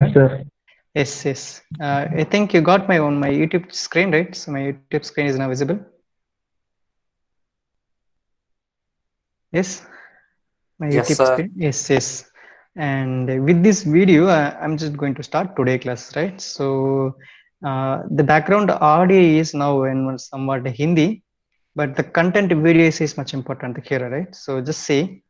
Sir. Yes, yes. I think you got my YouTube screen, right? So my YouTube screen is now visible. Yes, my Yes, YouTube sir. screen. Yes, yes. And with this video, I'm just going to start today class, right? So the background audio is now in somewhat Hindi, but the content video is much important here, right? So just see.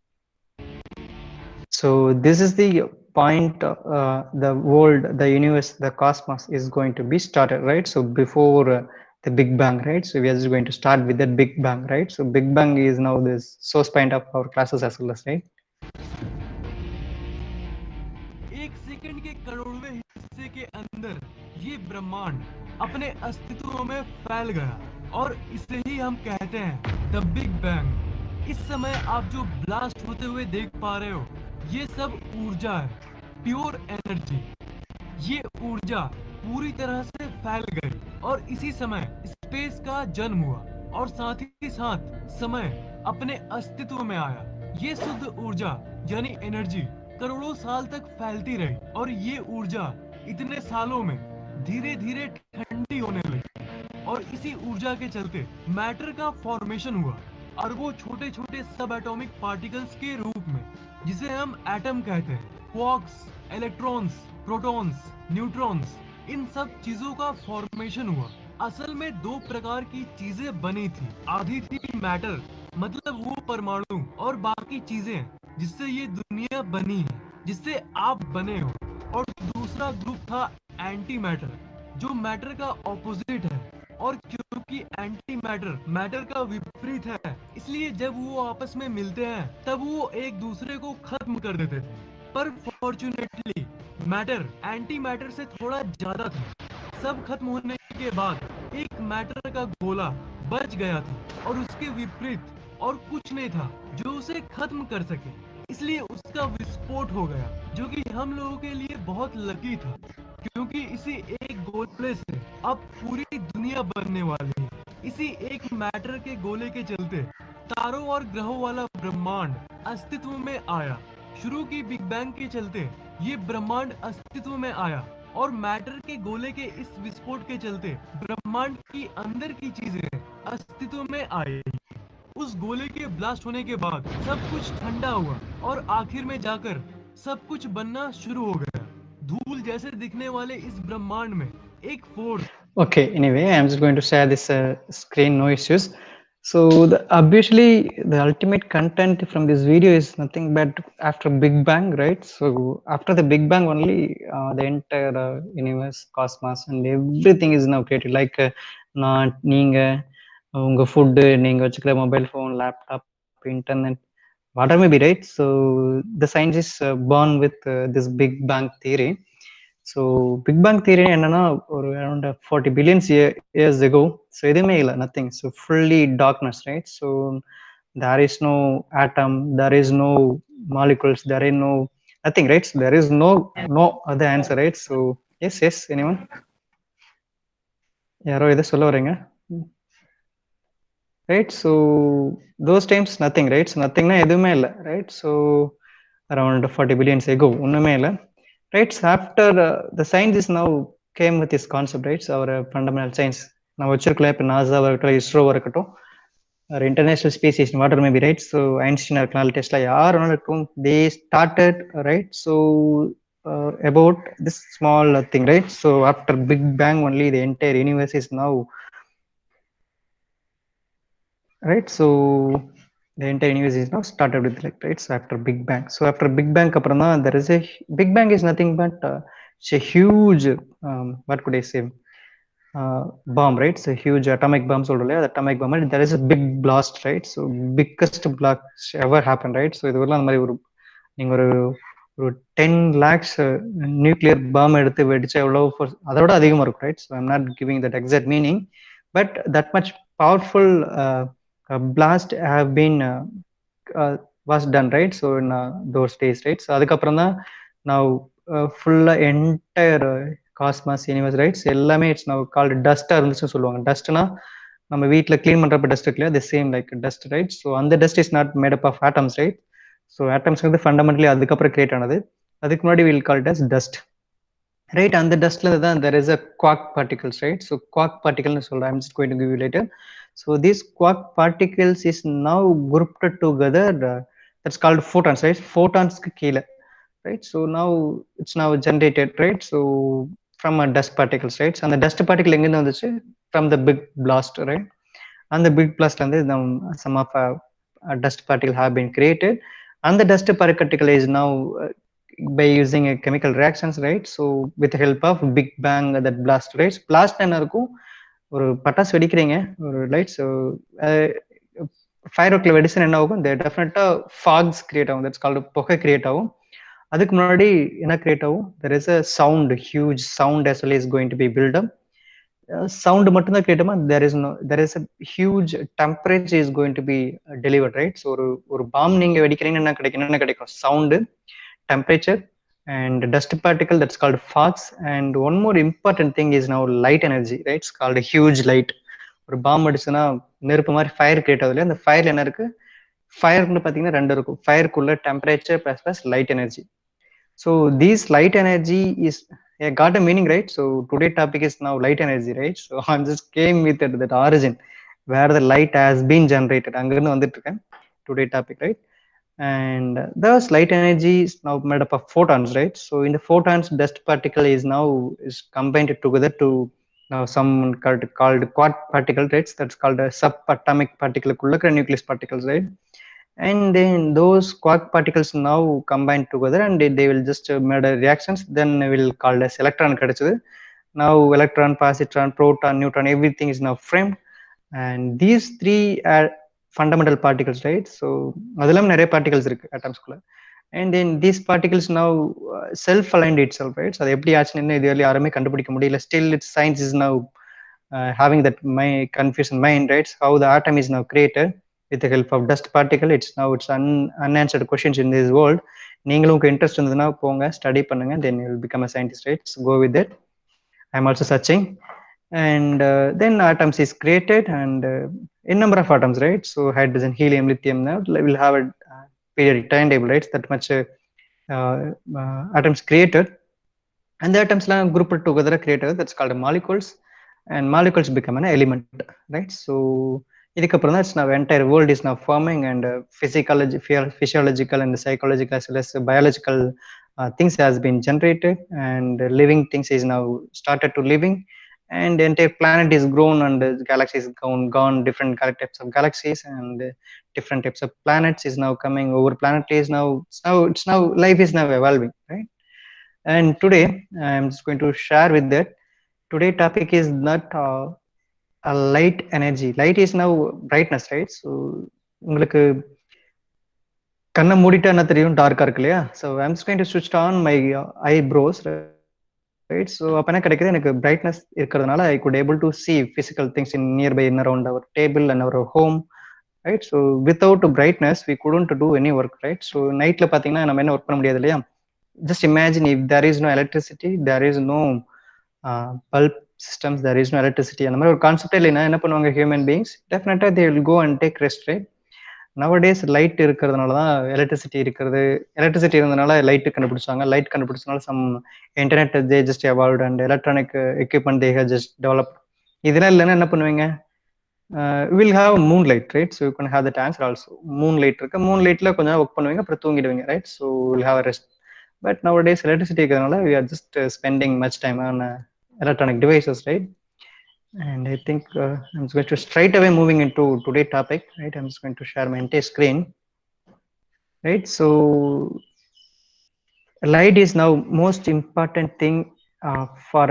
So this is the point the world, the universe, the cosmos is going to be started, right? So before the Big Bang, right? So we are just going to start with that Big Bang, right? So Big Bang is now this source point of our classes as well as, right? एक second के करोड़वें हिस्से के अंदर ये ब्रह्मांड अपने अस्तित्व में फैल गया और इसे ही हम कहते हैं द बिग बैंग। इस समय आप जो ब्लास्ट होते हुए देख पा रहे हो ये सब ऊर्जा है, प्योर एनर्जी। ये ऊर्जा पूरी तरह से फैल गई और इसी समय स्पेस का जन्म हुआ और साथ ही साथ समय अपने अस्तित्व में आया। ये शुद्ध ऊर्जा यानी एनर्जी करोड़ों साल तक फैलती रही और ये ऊर्जा इतने सालों में धीरे धीरे ठंडी होने लगी और इसी ऊर्जा के चलते मैटर का फॉर्मेशन हुआ अरबों छोटे छोटे सब एटॉमिक पार्टिकल्स के रूप में, जिसे हम एटम कहते हैं। क्वार्क्स, इलेक्ट्रॉन्स, प्रोटॉन्स, न्यूट्रॉन्स, इन सब चीजों का फॉर्मेशन हुआ। असल में दो प्रकार की चीजें बनी थी। आधी थी मैटर, मतलब वो परमाणु और बाकी चीजें जिससे ये दुनिया बनी है, जिससे आप बने हो। और दूसरा ग्रुप था एंटी मैटर, जो मैटर का ऑपोजिट है। और क्योंकि एंटी मैटर मैटर का विपरीत है, इसलिए जब वो आपस में मिलते हैं तब वो एक दूसरे को खत्म कर देते थे। पर फॉर्चुनेटली मैटर एंटी मैटर से थोड़ा ज्यादा था। सब खत्म होने के बाद एक मैटर का गोला बच गया था और उसके विपरीत और कुछ नहीं था जो उसे खत्म कर सके, इसलिए उसका विस्फोट हो गया, जो कि हम लोगों के लिए बहुत लकी था, क्योंकि इसी एक गोले से अब पूरी दुनिया बनने वाली है। इसी एक मैटर के गोले के चलते तारों और ग्रहों वाला ब्रह्मांड अस्तित्व में आया। शुरू की बिग बैंग के चलते ये ब्रह्मांड अस्तित्व में आया और मैटर के गोले के इस विस्फोट के चलते ब्रह्मांड की अंदर की चीजें अस्तित्व में आई। उस गोले के ब्लास्ट होने के बाद सब कुछ ठंडा हुआ और आखिर में जाकर सब कुछ बनना शुरू हो गया। धूल जैसे दिखने वाले इस ब्रह्मांड में एक force. Okay, anyway, I'm just going to share this screen, no issues. So obviously the ultimate content from this video is nothing but after Big Bang, right? So after the Big Bang only the entire universe, cosmos and everything is now created. Like நான் நீங்க உங்க food நீங்க வச்சுக்கிற mobile phone laptop internet whatever may be, right? So the science is born with this Big Bang theory. So Big Bang theory என்னன்னா ஒரு around 40 billions years ago. So எதுவுமே இல்லை, nothing. So fully darkness, right? So there is no atom, there is no molecules, there is no nothing, right? There is no other answer, right? So yes yes anyone, யாரோ எதை சொல்ல வரீங்க, right? So those times nothing, right? So நத்திங்னா எதுவுமே இல்லை, right? So around 40 billions ago ஒன்றுமே இல்லை, right? So after the science is now came with this concept, right? So our fundamental science now வச்சிருக்கல, இப்போ நாசா இருக்கட்டும், இஸ்ரோவா இருக்கட்டும், ஒரு international space station water maybe, right? So ஐன்ஸ்டீனா இருக்கலாம், டெஸ்லா யார் வேணாலும் இருக்கும், they started, right? So about this small thing, right? So after Big Bang only the entire universe is now, right? So the entire universe is now started with, like, right? So after Big Bang, so after Big Bang அப்புறம் தான் there is a Big Bang is nothing but it's a huge what could I say, bomb, right? So huge atomic bomb சொல்றோம் இல்லையா, atomic bomb, and there is a big blast, right? So biggest blast ever happened, right? So இது வரலாம் அந்த மாதிரி ஒரு நீங்க ஒரு ஒரு 10 lakhs நியூக்ளியர் பாம் எடுத்து வெடிச்சா எவ்வளோ அதோட அதிகமாக இருக்கும், right? So I'm not giving that exact meaning, but that much powerful blast have been was done, right? So in those days, right? So அதுக்கப்புறம் தான் now full entire cosmos universe, rights எல்லாமே it's now called டஸ்ட்டாக இருந்துச்சுன்னு சொல்லுவாங்க. டஸ்ட்னா நம்ம வீட்டில் clean பண்ணுறப்ப டஸ்ட் இல்லையா, the same like dust, right? So அந்த dust is not made up of atoms, right? So atoms வந்து ஃபண்டமெண்டலி அதுக்கப்புறம் கிரியேட் ஆனது. அதுக்கு முன்னாடி will call it as dust. right? And the dustல இருந்து தான் there is a quark particles, right? So quark particle னு சொல்றேன், I'm just going to give you later. So these quark particles is now grouped together, that's called photons, right? Photons க்கு கீழே, right? So now it's now generated, right? So from a dust particles, right? So அந்த dust particle எங்கிருந்து வந்துச்சு? From the big blast, right? And the big blast வந்து some of dust particle have been created, and the dust particle is now by using a chemical reactions, right? So with the help of big bang, that blast, right? Blast என்ன இருக்கும்? ஒரு பட்டாசு வெடிக்கிறீங்க ஒரு light, so fire ஒர்க்கில் வெடிசன் என்ன ஆகும்? இந்த டெஃபினட்டாக ஃபாக்ஸ் கிரியேட் ஆகும், தட்ஸ் கால்டு புகை கிரியேட் ஆகும். அதுக்கு முன்னாடி என்ன கிரியேட் ஆகும்? There is a sound, huge sound as well is going to be built up. Sound மட்டும்தான் கேட்டோமா, there is a huge temperature is going to be delivered, right? So ஒரு bomb நீங்க வெடிக்கிறீங்கன்னா என்ன கிடைக்கும்? Sound, temperature, and dust particle, that's called fogs. And one more important thing is now light energy, right? It's called a huge light. ஒரு bomb அடிச்சுன்னா நெருப்பு மாதிரி fire create ஆகுது இல்லையா? அந்த ஃபயர்ல என்ன இருக்கு? ஃபயர்னு பார்த்தீங்கன்னா ரெண்டு இருக்கும், ஃபயருக்குள்ள temperature plus light energy. So these light energy is, yeah, got a meaning, right? So today topic is now light energy, right? So I'm just came with that origin where the light has been generated, அங்கிருந்து வந்துட்டு இருக்கேன். Today topic, right? And those light energy is now made up of photons, right? So in the photons, dust particle is combined together to now some called quad particle, right? That's called a subatomic particle nucleus particles, right? And then those quark particles now combine together and they will just made a reactions, then will called as electron கிடைச்சது. Now electron, positron, proton, neutron, everything is now framed, and these three are fundamental particles, right? So அதெல்லாம் நிறைய particles இருக்கு atomsக்குள்ள, and then these particles now self aligned itself, right? So அது எப்படி ஆச்சுன்னு இதுவரை யாருமே கண்டுபிடிக்க முடியல. Still its science is now having that my confusion mind, right? How the atom is now created with the help of dust particle. It's unanswered questions in this world. நீங்களும் உங்களுக்கு interest இருந்ததுன்னா போங்க ஸ்டடி பண்ணுங்க, then you will become a scientist, right? So go with it. I'm also searching. And then atoms is created, and in number of atoms, right? So hydrogen, helium, lithium, now will have a periodic timetable, right? That much atoms created, and the atoms grouped together created, that's called molecules, and molecules become an element, right? So இதுக்கப்புறம் தான் now entire world is now forming, and physiological and psychological as well as biological things has been generated, and living things is now started to living, and the entire planet is grown, and the galaxies gone, different types of galaxies, and different types of planets is now coming over. Planet is now it's now life is now evolving, right? And today I'm just going to share with that. Today topic is not a light energy. Light is now brightness, right? So உங்களுக்கு கண்ணை மூடிட்டா என்ன தெரியும்? டார்க்கா இருக்கு இல்லையா? So I'm just going to ஸ்விட்ச் on my eyebrows, right? So அப்போ என்ன கிடைக்குது? எனக்கு பிரைட்னஸ் இருக்கிறதுனால I could able to see physical things in nearby, in around our table and our home, right? So without brightness we couldn't do any work, right? So நைட்ல பார்த்தீங்கன்னா நம்ம என்ன work பண்ண முடியாது இல்லையா? Just imagine if there is no electricity, there is no bulb systems, there is no electricity, அந்த மாதிரி ஒரு கான்செப்டே இல்லைன்னா என்ன பண்ணுவாங்க ஹியூமன் பீயிங்ஸ்? டெஃபினட்டா they will go and take rest, right? Nowadays light இருக்கிறதுனால தான் எலக்ட்ரிசிட்டி இருக்கிறது. எலக்ட்ரிசிட்டி இருந்தனால லைட் கண்டுபிடிச்சாங்க. லைட் கண்டுபிடிச்சனால some internet they just evolved, and electronic equipment they have just develop. இதெல்லாம் இல்லைன்னா என்ன பண்ணுவீங்க? Will have moon light, right? So you can have that answer also. Moon light இருக்கு, மூன் லைட்ல கொஞ்ச நேரம் ஒர்க் பண்ணுவீங்க, அப்புறம் தூங்கிடுவீங்க, right? So will have rest. But nowadays electricity இருக்கிறதுனால we are just spending much time on electronic devices, right? And I think I'm just going to straight away moving into today's topic, right? I'm just going to share my entire screen, right? So light is now most important thing for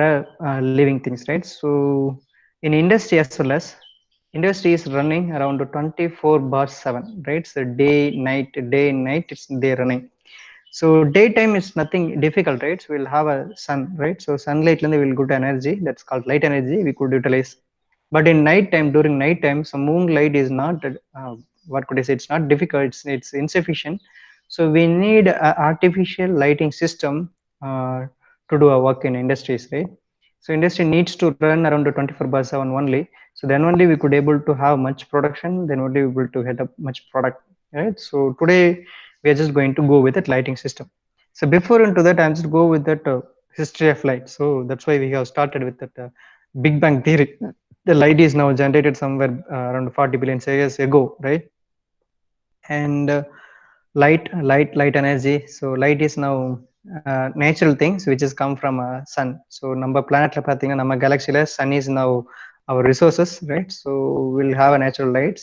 living things, right? So in industry as well as industry is running around 24/7, right? So day night it's they running. So daytime is nothing difficult, right? So we'll have a sun, right? So sunlight we will get energy, that's called light energy, we could utilize. But in night time, during night time, some moonlight is not what could I say, it's not difficult, it's insufficient. So we need an artificial lighting system to do our work in industries, right? So industry needs to run around 24/7 only. So then only we could able to have much production, then only we able to get up much product, right? So today we are just going to go with that lighting system. So before into that, I'm just go with that history of light. So that's why we have started with that Big Bang theory. The light is now generated somewhere around 40 billion years ago, right? And light energy. So light is now natural things which has come from sun. So நம்ம பிளானட்ல பாத்தீங்கன்னா நம்ம கேலக்சில sun is now our resources, right? So we'll have a natural lights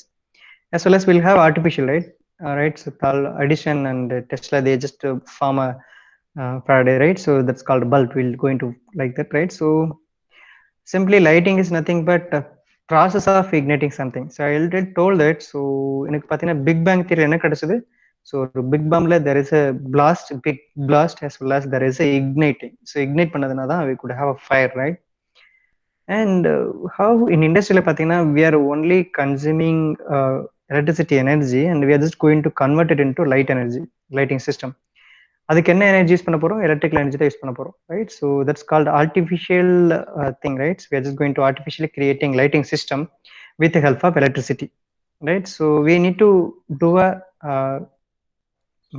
as well as we'll have artificial light, right? So Edison and Tesla, they just form a Faraday, right? So that's called bulb. We'll go into like that, right? So simply lighting is nothing but a process of igniting something. So I already told that. So எனக்கு பார்த்தீங்கன்னா big Bang theory என்ன கிடைச்சது? So ஒரு big பாம்ல there is a blast, big blast, as well as there is a igniting. So ignite பண்ணதுனா தான் we could have a fire, right? And how in industry பார்த்தீங்கன்னா we are only consuming electricity energy and we are just going to convert it into light energy, lighting system. அதுக்கு என்ன energy use பண்ண போறோம்? Electrical energy தான் use பண்ண போறோம், right? So that's called artificial thing, right? We are just going to artificially creating lighting system with help of electricity, right? So we need to do a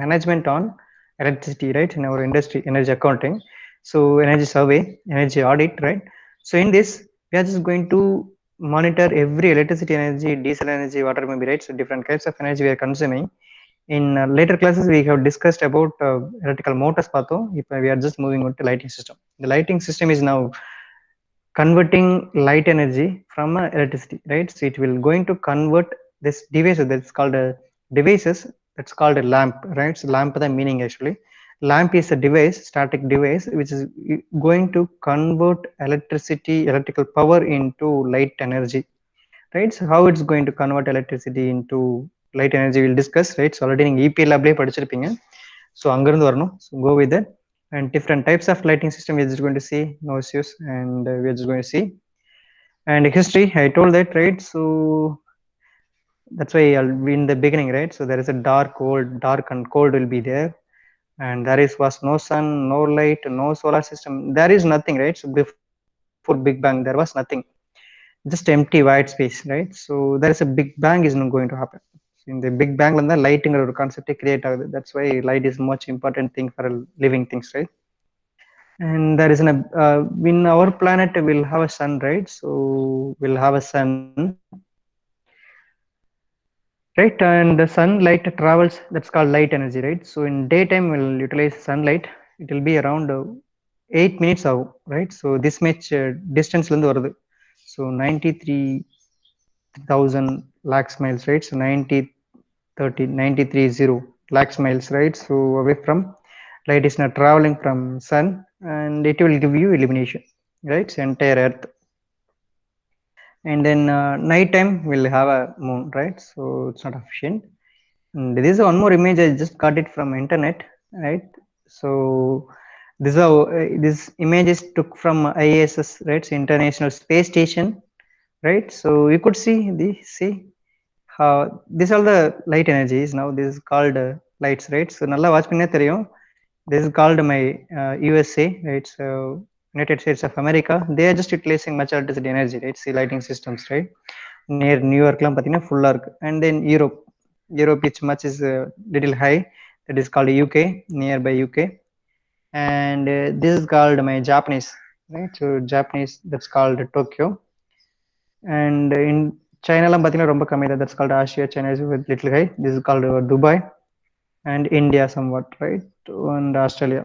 management on electricity, right? In our industry, energy accounting, so energy survey, energy audit, right? So in this we are just going to monitor every electricity energy, diesel energy, water maybe, right? So different kinds of energy we are consuming. In later classes we have discussed about electrical motors pathom. If we are just moving on to lighting system, the lighting system is now converting light energy from electricity, right? So it will going to convert this device that's called a devices, that's called a lamp, right? So lamp the meaning actually, lamp is a device, static device, which is going to convert electricity, electrical power into light energy, right? So how it's going to convert electricity into light energy we'll discuss, right? So already நீங்க EPL லேயே படிச்சிருப்பீங்க. So அங்கிருந்து வரணும். So go with that. And different types of lighting system we're just going to see, no issues, and we're just going to see. And history, I told that, right? So that's why I'll be in the beginning, right? So there is a dark and cold will be there, and there was no sun, no light, no solar system. There is nothing, right? So before Big Bang there was nothing, just empty white space, right? So there is a Big Bang is not going to happen. So in the Big Bang la lighting or concept create agudhu. That's why light is much important thing for living things, right? And there is an in our planet we'll have a sun, right? So we'll have a sun, right? And the sunlight travels, that's called light energy, right? So in daytime we'll utilize sunlight, it will be around 8 minutes out, right? So this much distance la varudhu. So 93,000 lakhs miles, right? So 93 lakhs miles, right? So away from light is not traveling from sun, and it will give you illumination, right? So entire earth. And then night time we'll have a moon, right? So it's not efficient. And this is one more image I just got it from internet, right? So this is how this image is took from ISS, right? So International Space Station, right? So you could see how these are the light energies. Now this is called lights, right? So nalla watch panna theriyum, this is called my USA, right? So United States of America, they are just utilizing much electricity energy, right? See lighting systems, right? Near New York lam pathina full arc. And then Europe which much is little high, that is called UK, nearby UK. And this is called my Japanese, right? So Japanese, that's called Tokyo. And in China lam pathina romba kammi, that's called Asia. China is with little high, this is called Dubai. And India somewhat, right? And Australia.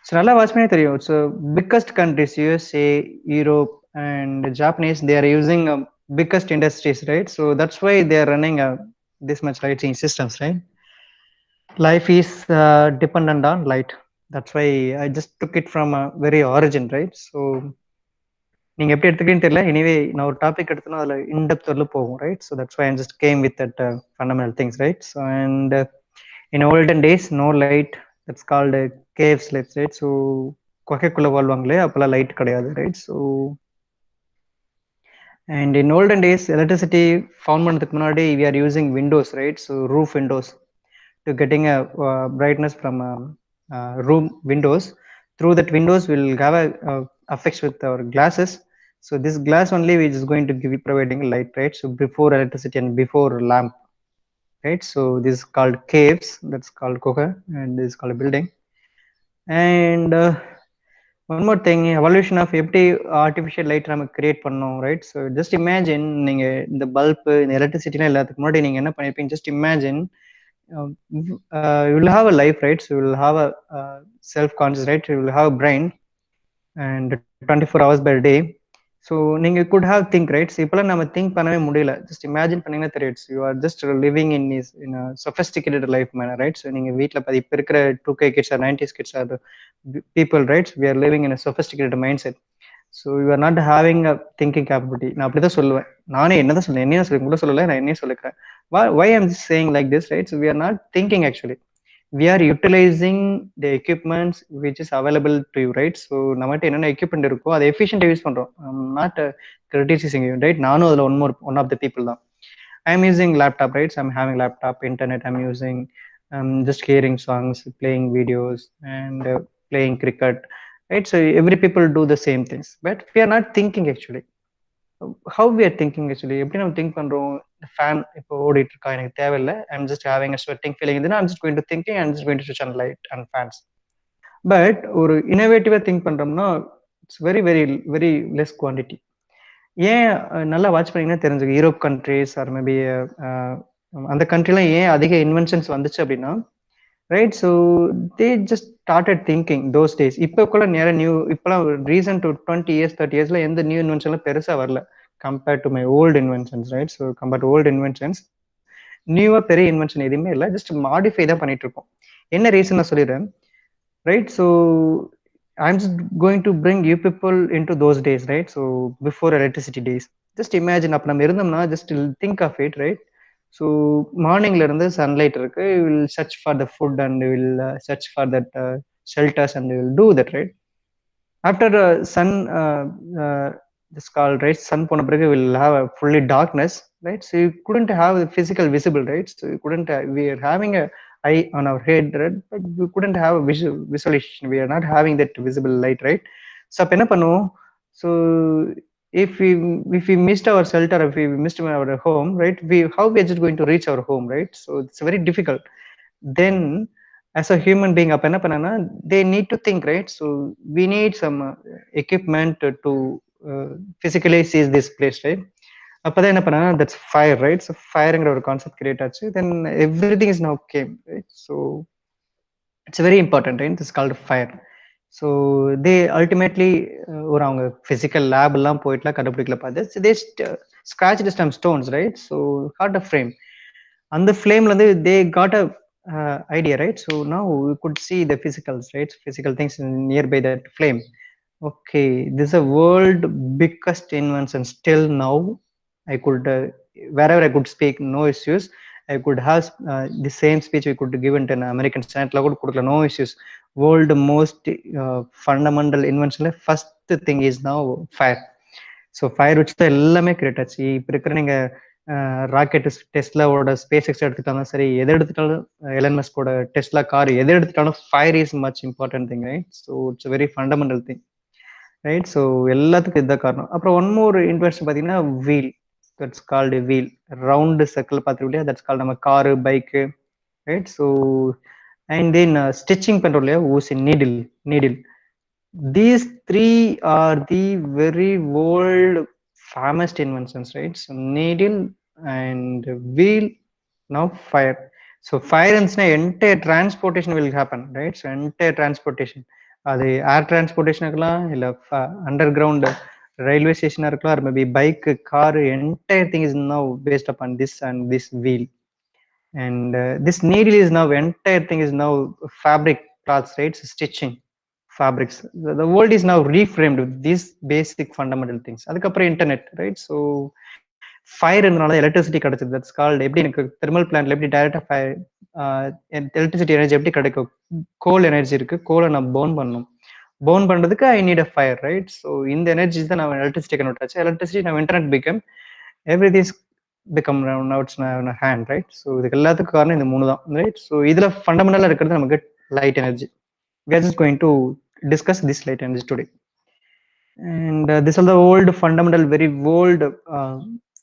So nalla watch panni theriyum, so biggest countries USA, Europe and Japanese, they are using biggest industries, right? So that's why they are running this much lighting systems, right? Life is dependent on light. That's why I just took it from a very origin, right? So நீங்க எப்படி எடுத்துக்கிட்டீங்கன்னு தெரியல. Anyway நான் ஒரு topic எடுத்தனா அதுல in-depth வரல போகும், right? So that's why I just came with that fundamental things, right? So and in olden days no light, that's called cave slaves, right? So குகைக்குள்ள வாழ்வாங்களே அப்பெல்லாம் லைட் கிடையாது, right? So and in olden days electricity found பண்ணதுக்கு முன்னாடி we are using windows, right? So roof windows to getting a brightness from room windows. Through that windows we'll have a affects with our glasses. So this glass only which is going to give you providing light, right? So before electricity and before lamp, right? So this is called caves, that's called kuha, and this is called a building. And one more thing, evolution of எப்படி artificial light நம்ம create பண்ணோம், right? So just imagine, நீங்க இந்த bulb, இந்த எலக்ட்ரிசிட்டிலாம் எல்லாத்துக்கு முன்னாடி நீங்க என்ன பண்ணிருப்பீங்க? Just imagine, you will have a life, right? So you will have a self conscious, right? You will have a brain and 24 hours per day. So நீங்க could have think, right? So இப்போலாம் நம்ம think பண்ணவே முடியல. Just imagine பண்ணீங்கன்னா தெரியும், you are just living in sophisticated life manner, right? So நீங்க வீட்டில் பார்த்து இப்போ இருக்கிற 2K kids or 90s kids or people, right? We are living in sophisticated mindset. So you are not having a thinking capability. நான் அப்படிதான் சொல்லுவேன். நானே என்னதான் சொல்லுவேன், என்னையும் சொல்லி கூட சொல்லலை, நான் என்னையும் சொல்லிக்கிறேன். Why I'm just saying like this, right? So we are not thinking actually. We are utilizing the equipments which is available to you, right? So நம்மகிட்ட என்னென்ன எக்யூப்மெண்ட் இருக்கோ அதை எஃபிஷியன்ட்டா யூஸ் பண்றோம். Not criticising you, right? நானும் அதில் one of the people தான். I'm using laptop, right? So I'm having laptop, internet. I'm using just hearing songs, playing videos, and playing cricket, right? So every people do the same things, but we are not thinking actually. How we are thinking actually? எப்படி நம்ம think பண்றோம்? Fan இப்போ ஓடிட்டு இருக்கா, எனக்கு தேவையில்லை, I'm just having a sweating feeling இருந்துன்னா I'm just going to thinking, I'm just going to ஸ்விட்ச் on light and fans. But ஒரு இனோவேட்டிவா திங்க் பண்றோம்னா it's very very very less quantity. ஏன் நல்லா வாட்ச் பண்ணீங்கன்னா தெரிஞ்சுக்க, யூரோப் கண்ட்ரிஸ் ஆர் மேபி அந்த கண்ட்ரிலாம் ஏன் அதிக இன்வென்ஷன்ஸ் வந்துச்சு அப்படின்னா, right? So they just started thinking those days. இப்போக்குள்ள நேர நியூ, இப்போலாம் ரீசன்ட் டு 20 years 30 yearsல எந்த நியூ இன்வென்ஷன்லாம் பெருசாக வரல compared to my old inventions, right? So compared to old inventions, நியூவா பெரிய இன்வென்ஷன் எதுவுமே இல்லை, ஜஸ்ட் மாடிஃபை தான் பண்ணிட்டு இருக்கோம். என்ன ரீசன் நான் சொல்லிடுறேன், right? So I'm just going to bring you people into those days, right? So before electricity days, just imagine அப்ப நம்ம இருந்தோம்னா, just think of it, right? So மார்னிங்ல இருந்து சன்லைட் இருக்கு, you will search for the food and you will search for that shelters and you will do that, right? After sun this called, right, sun போன பிறகு will have a fully darkness, right? So you couldn't have the physical visible, right? So you couldn't we are having a eye on our head, right? But we couldn't have a visualization. We are not having that visible light, right? So அப்ப என்ன பண்ணுவோம்? So if we missed our shelter, if we missed our home, right, how we are just going to reach our home, right? So it's very difficult. Then as a human being அப்ப என்ன பண்ணனா, they need to think, right? So we need some equipment to physically seize this place, right? அப்பதான் என்ன பண்ணா, that's fire, right? So fireங்கிற ஒரு concept create ஆச்சு. Then everything is now came, right? So it's very important, right? It's called fire. So they ultimately ஒரு அவங்க physical lab எல்லாம் போயிட்டுலாம் கண்டுபிடிக்கல பார்த்து, they scratched some stones, right? So got a flame. அந்த ஃப்ளேம்ல இருந்து they got a idea, right? So now we could see the physicals, right? Physical things nearby that flame. Okay, this is a world biggest invention. Still now I could wherever I could speak, no issues. I could have the same speech we could give in an American Senate la kuda kudukala, no issues. World most fundamental invention, first thing is now fire. So fire வச்சு தான் எல்லாமே create ஆச்சு. இப்போ இருக்கிற நீங்க rocket டெஸ்லாவோட space X எடுத்துட்டாலும் சரி, எதை எடுத்துட்டாலும் எலன் மஸ்கோட டெஸ்லா கார் எதை எடுத்துட்டாலும் fire is much important thing, right? So it's very fundamental thing, right? So எல்லாத்துக்கும் இதுதான் காரணம். அப்புறம் ஒன் மோர் இன்வென்ஷன் பார்த்தீங்கன்னா wheel, that's called wheel. Round circle பார்த்துருக்கோம் இல்லையா, தட்ஸ் கால்டு நம்ம car bike, right? So and then stitching பண்ணுறோம் இல்லையா, ஊசி, needle. These three are the very old famous inventions, right? So needle and wheel, now fire. So fire and entire transportation will happen, right? So entire transportation, அது ஏர் transportation இருக்கலாம், இல்லை under ground railway ஸ்டேஷனாக இருக்கலாம், maybe bike, car, entire thing is now based upon this and this wheel. And this needle is now, entire thing is now fabric cloths, right? So stitching fabrics. The world is now reframed with these basic fundamental things. அதுக்கப்புறம் internet, right? So fire இருந்தனால electricity கிடைச்சது. That's called, எப்படி எனக்கு thermal பிளான்ட்ல எப்படி டைரக்டா fire electricity energy எப்படி கிடைக்கும்? கோல் energy இருக்கு, கோலை நான் பர்ன் பண்ணணும். பர்ன் பண்றதுக்கு I need a fire, right? So இந்த எனர்ஜி தான் நான் எலக்ட்ரிசிட்டி கன்வெர்ட் ஆச்சு. எலக்ட்ரிசிட்டி நம்ம internet become, everything become now it's in a hand, right? So இதுக்கு எல்லாத்துக்கும் காரணம் இந்த மூணு தான், ரைட்? ஸோ இதுல ஃபண்டமெண்டலா இருக்கிறது நமக்கு light energy. We are just going to discuss this light energy today. And these are the old fundamental, very old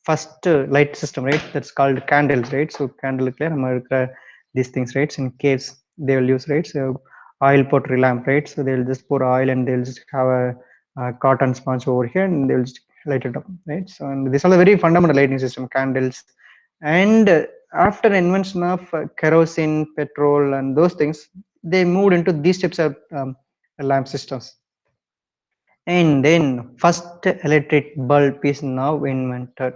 first light system, right? That's called candles, right? So candle clear these things, right? In caves they will use, right? So oil pottery lamp, right? So they'll just pour oil and they'll just have a cotton sponge over here and they'll just light it up, right? So and these are the very fundamental lighting system, candles. And after invention of kerosene, petrol, and those things, they moved into these types of lamp systems. And then first electric bulb is now invented.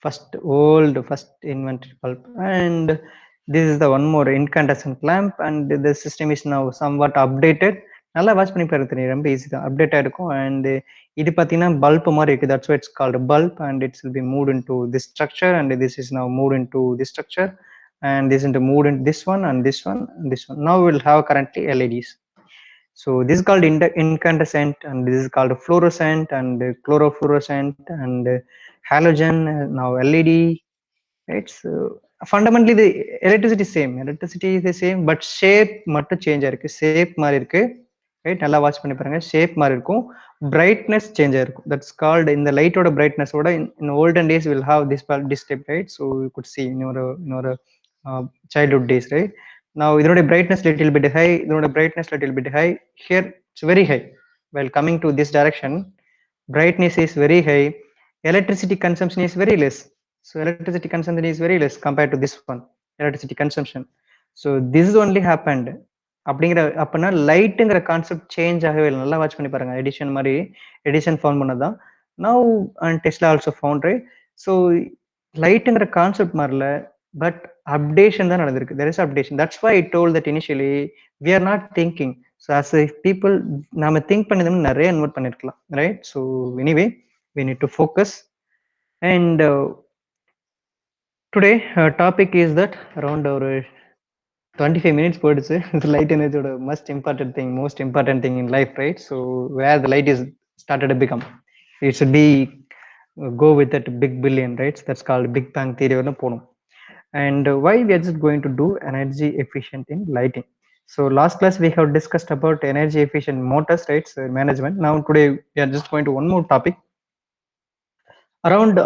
First invented bulb, and this is the one more incandescent lamp, and the system is now somewhat updated. நல்லா watch பண்ணி பாருங்க தெரியும், ரொம்ப easy தான், update ஆயிருக்கும். And இது பார்த்தீங்கன்னா bulb மாதிரி இருக்கு, that's why it's called bulb, and it's will be moved into this structure, and this is now moved into this structure, and this into moved in this one and this one and this one. Now we'll have currently LEDs. So this is called incandescent, and this is called fluorescent and chlorofluorescent and halogen, now LED, right? So fundamentally the electricity is same, electricity is the same, but shape மட்டும் change ஆயிருக்கு, shape மாதிரி இருக்கு, right? நல்லா watch பண்ணி பாருங்க, shape மாதிரி இருக்கும், brightness change ஆயிருக்கும். தட்ஸ் கால்டு, இந்த லைட்டோட பிரைட்னஸோட in olden days we'll have this type, right? So you could see in your childhood days, right? Now இதனுடைய brightness little bit high, இதனுடைய brightness little bit high. Here it's very high. While coming to this direction, brightness is very high, electricity consumption is very less. So electricity consumption is very less compared to this one, electricity consumption. So this is only happened அப்படிங்கிற, அப்படின்னா லைட்டுங்கிற concept change ஆகவே இல்லை. நல்லா watch பண்ணி பாருங்க, Edison மாதிரி Edison found பண்ணதான். Now and Tesla also found, right? So லைட்டுங்கிற கான்செப்ட் மாறல, பட் அப்டேஷன் தான் நடந்திருக்கு. There is updation. That's why I told that initially we are not thinking. So as a people நாம think பண்ணதுன்னு நிறைய invert பண்ணிருக்கலாம், right? So anyway we need to focus. And today topic is that around our 25 minutes போயிடுச்சு. Light எனர்ஜியோட most important thing in life, right? So where the light is started to become, it should be go with that big billion, right? That's called big bang theory வரல போணும். And why we are just going to do energy efficient in lighting. So last class we have discussed about energy efficient motors, right? So management. Now today we are just going to one more topic around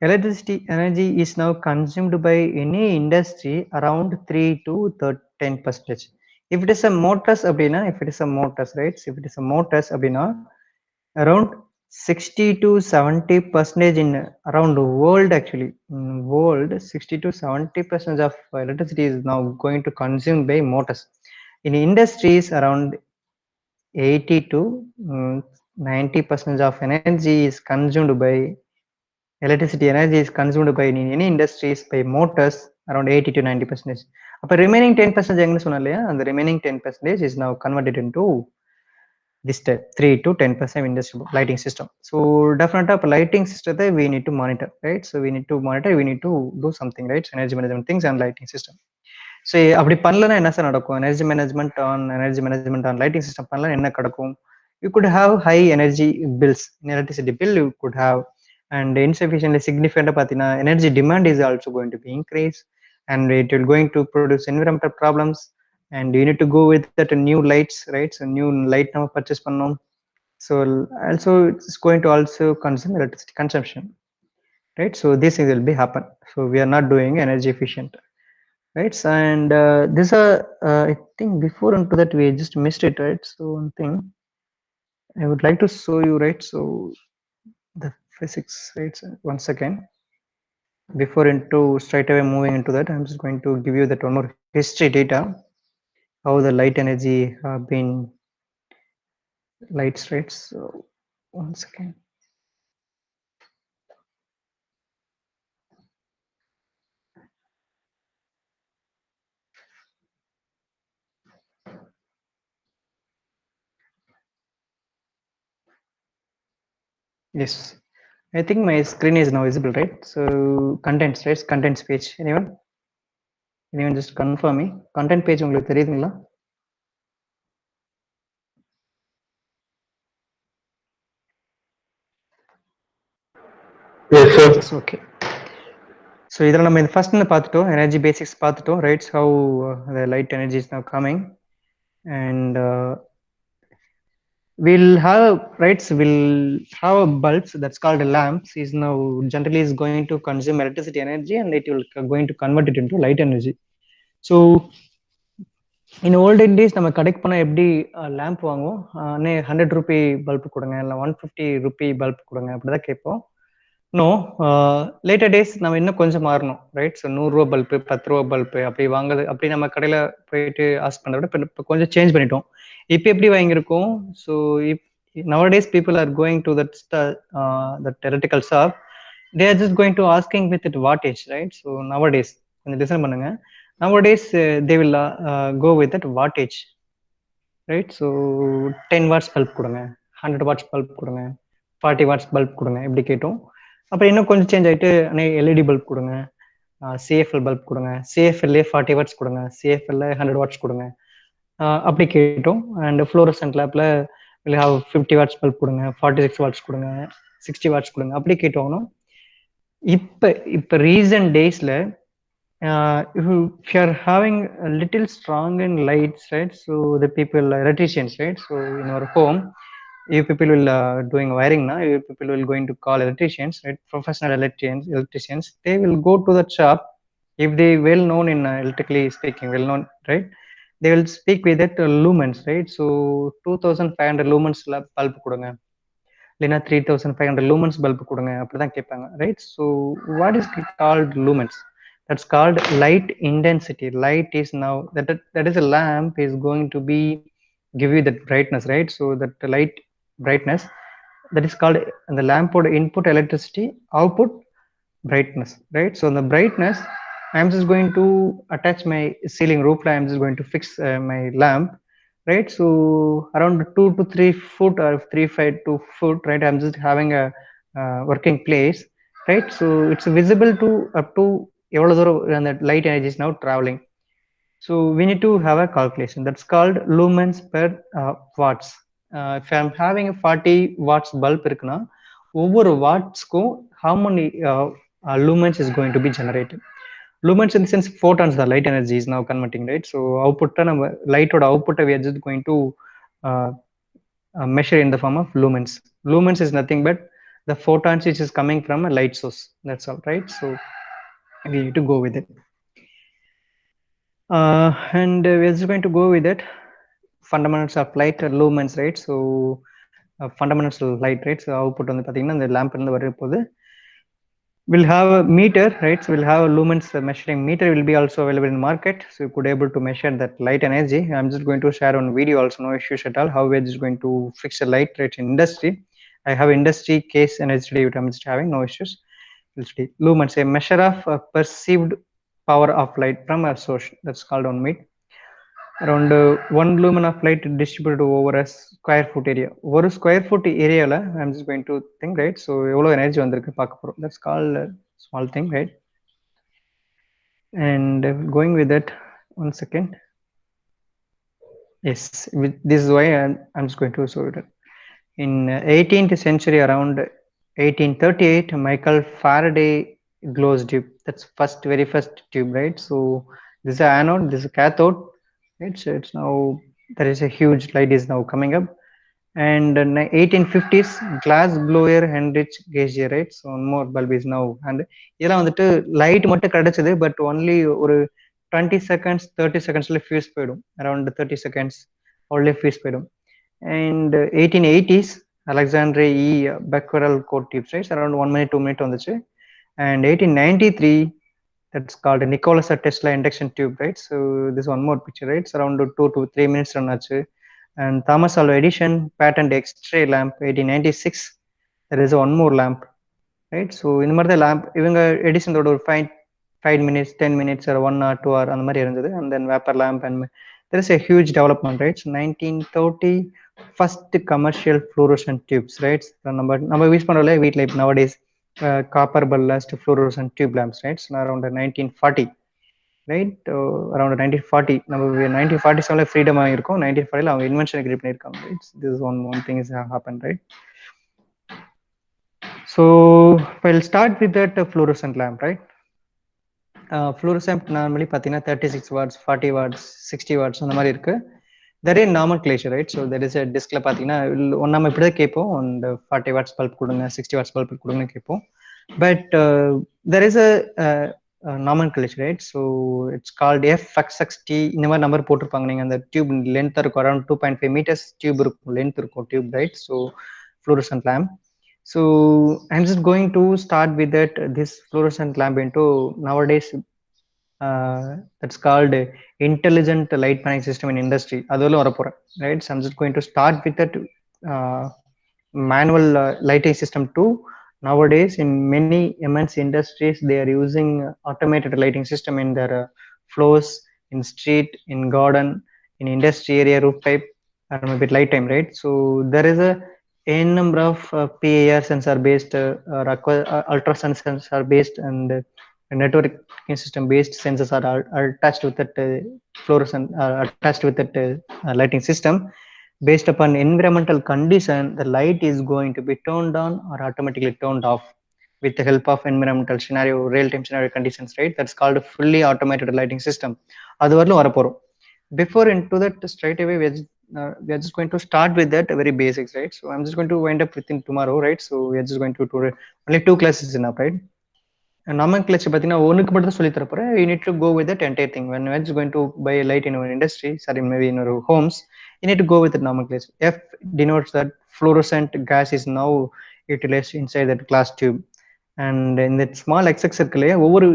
electricity energy is now consumed by any industry around 3 to 10%. If it is a motors abina, if it is a motors, right? So if it is a motors abina, around 60 to 70% in around the world, actually in world 60 to 70% of electricity is now going to consumed by motors. In industries around 80 to 90% of energy is consumed by electricity energy is consumed by in any industries by motors around 80 to 90%. But remaining 10% எங்க சொன்னேன் இல்லையா, அந்த remaining 10% is now converted into this type 3 to 10% industrial lighting system. So definitely lighting system we need to monitor, right? So we need to monitor, we need to do something, right? So energy management things and lighting system. So அப்படி பண்ணலனா என்ன sir நடக்கும்? energy management on lighting system பண்ணலனா என்ன நடக்கும்? You could have high energy bills, electricity bill you could have, and insufficiently significant pathina energy demand is also going to be increased, and it will going to produce environmental problems, and you need to go with that new lights, right? So new light நம்ம purchase பண்ணோம். So also it's going to also consume electricity consumption, right? So this will be happen. So we are not doing energy efficient, right? And this I think before into that we just missed it, right? So one thing I would like to show you, right? So the physics, right? So one second before into straight away moving into that, I'm just going to give you that one more history data, how the light energy have been lights, right? So one second. Yes, I think my screen is now visible, right? So contents, right? Contents page. Anyone just confirm me, content page உங்களுக்கு தெரியுதுங்களா? Yes, sir. Yes, okay. So இதில் நம்ம இந்த first பார்த்துட்டோம், energy basics பார்த்துட்டோம், rights how the light energy is now coming, and we'll have, right? So we'll have a bulbs that's called a lamps is now generally is going to consume electricity energy, and it will going to convert it into light energy. So in olden days நம்ம கடைக்கு போனால் எப்படி lamp வாங்குவோம், அண்ணே 100 Ruby bulb கொடுங்க, இல்லை 150 Ruby bulb கொடுங்க, அப்படிதான் கேட்போம். நோ, லேட்டர் டேஸ் நம்ம இன்னும் கொஞ்சம் மாறணும், ரைட்? ஸோ 100 ரூபா பல்பு, 10 ரூபா பல்பு அப்படி வாங்குறது, அப்படி நம்ம கடையில் போயிட்டு ஆஸ்க் பண்ணுறத விட இப்போ கொஞ்சம் சேஞ்ச் பண்ணிட்டோம். இப்போ எப்படி வாங்கியிருக்கோம்? ஸோ இப் nowadays people are going to that electrical shop, they are just going to asking with it wattage, right? So nowadays கொஞ்சம் லிசன் பண்ணுங்க. Nowadays they will go with that wattage, right? So 10 watts bulb கொடுங்க, 100 watts bulb கொடுங்க, 40 watts bulb கொடுங்க, இப்படி கேட்டோம். அப்புறம் இன்னும் கொஞ்சம் சேஞ்ச் ஆகிட்டு எல்இடி பல்ப் கொடுங்க, சிஎஃப்எல் பல்ப் கொடுங்க, சிஎஃப்எல்லே 40 வாட்ஸ் கொடுங்க, சிஎஃப்எல்ல 100 வாட்ஸ் கொடுங்க, அப்படி கேட்டோம். அண்ட் ஃப்ளோரசன்ட் லேப்பில் வில் ஹாவ் 50 வாட்ஸ் பல்ப் கொடுங்க, 46 வாட்ஸ் கொடுங்க, 60 வாட்ஸ் கொடுங்க, அப்படி கேட்டோம்னா இப்போ ரீசன்ட் டேஸில் if you are having a little strong in lights, right? So the people electricians, right? So in our home, you people will doing wiring now, you people will going to call electricians, right? Professional electricians, they will go to the shop. If they well known in electrically speaking, well known, right? They will speak with that lumens, right? So 2500 lumens bulb கொடுங்க, இல்லைன்னா 3500 lumens bulb கொடுங்க, அப்படிதான் கேட்பாங்க, right? So what is called lumens? That's called light intensity. Light is now that is a lamp is going to be give you that brightness, right? So that light brightness, that is called the lamp or input electricity, output brightness, right? So the brightness, I'm just going to attach my ceiling roof, I'm just going to fix my lamp, right? So around 2 to 3 foot or 3 to 5 foot, right? I'm just having a working place, right? So it's visible to up to எவ்வளவு தூரம் அந்த light energy is now travelling. So we need to have a calculation that's called lumens per watts. If I'm having a 40 watts bulb இருக்குன்னா ஒவ்வொரு வாட்ஸ்க்கும் how many lumens is going to be generated. Lumens in the sense photons, the light energy is now converting, right? So output நம்ம லைட்டோட அவுட்புட்டை we are just going to measure in the form of lumens. Lumens is nothing but the photons which is coming from a light source, that's all, right? So we need to go with it, and we're just going to go with it. Fundamentals of light, lumens, right? So fundamentals of light, right? So output வந்து பாத்தீங்கன்னா இந்த lamp இருந்து வர போகுது. We'll have a meter, right? So we'll have a lumens measuring meter will be also available in market, so you could able to measure that light energy. I'm just going to share on video also, no issues at all, how we're just going to fix a light, right? In industry, I have industry case energy today, I'm just having no issues. Lumens, a measure of perceived power of light from a source, that's called on meter. Around 1 lumen of light distributed over a square foot area. ஒரு square food ஏரியாவில் I'm just going to think, right? So எவ்வளோ energy வந்திருக்கு பார்க்க போகிறோம், that's called small thing, right? And going with that, 1 second. Yes, this is why I'm just going to show it. In 18th century, around 1838, Michael Faraday glows tube, that's very first tube, right? So this is an anode, this is a cathode, right? So it's now there is a huge light is now coming up. And 1850s, glass blower Heinrich Geiger, right? So one more bulb is now, and இதெல்லாம் வந்துட்டு light மட்டும் கிடைச்சது, but only ஒரு 20 seconds 30 secondsல fuse போயிடும், around 30 seconds only fuse போயிடும். And 1880s, Alexander E. Becquerel cold tubes, right? Around 1 minute 2 minute வந்துச்சு. And 1893, that's called Nikola Tesla induction tube, right? So this one more picture, right? It's around 2 to 3 minutes run ஆச்சு. And Thomas Alva Edison patent X-ray lamp 1896, there is one more lamp, right? So இந்த மாதிரி தான் lamp இவங்க எடிசனோட ஒரு 5 minutes 10 minutes or 1 hour 2 hour அந்த மாதிரி இருந்தது. And then vapor lamp, and there is a huge development, right? So 1930, first commercial fluorescent tubes, right? நம்ம use பண்றோம்ல வீட்ல இப்போ nowadays copper ballast fluorescent tube lamps, right? So around 1940, right? Around 1940, நம்ம 1947 freedom ஆகிருக்கும், 1940 அவங்க invention create பண்ணியிருக்காங்க, right? This is one thing is happened, right? So we'll start with that fluorescent lamp, right? Fluorescent normally பார்த்தீங்கன்னா 36 watts 40 watts 60 watts அந்த மாதிரி இருக்கு. there is nomenclature, right? So there is a diskல பார்த்தீங்கன்னா நம்ம இப்படி தான் கேட்போம், and 40 watts பல்ப் கொடுங்க 60 watts பல்ப் கொடுங்கன்னு கேட்போம். But there is a nomenclature, right? So it's called FXXT. இந்த மாதிரி நம்பர் போட்டிருப்பாங்க. நீங்க அந்த டியூப் லென்த் இருக்கும் அரௌண்ட் 2.5 meters டியூப் இருக்கும், லென்த் இருக்கும் tube, right? So fluorescent lamp. So I'm just going to start with that this fluorescent lamp into nowadays that's called intelligent light management system in industry. அதுல வர போறேன், right? So I'm just going to start with that uh, manual lighting system too. Nowadays in many immense industries they are using automated lighting system in their floors, in street, in garden, in industry area, roof type, or maybe light time, right? So there is a n number of PIR sensor based or ultrasound sensor based and networking system based sensors are attached with that fluorescent attached with that lighting system. Based upon environmental condition, the light is going to be turned on or automatically turned off with the help of environmental scenario, real-time scenario conditions, right? That's called a fully automated lighting system. அது வரலும் வரப்போறோம். Before into that, straight away we are just going to start with that very basics, right? So I'm just going to wind up within tomorrow, right? So we are just going to only 2 classes enough, right? Nomenclature பார்த்தீங்கன்னா ஒன்றுக்கு மட்டும் தான் சொல்லி தரப்போறேன். You need to go with that entire thing. When you're just going to buy a light in our industry, sorry, maybe in our homes, you need to go with the nomenclature. F denotes that fluorescent gas is now utilized inside that glass tube. And in that small XX இருக்கு இல்லையா, ஒவ்வொரு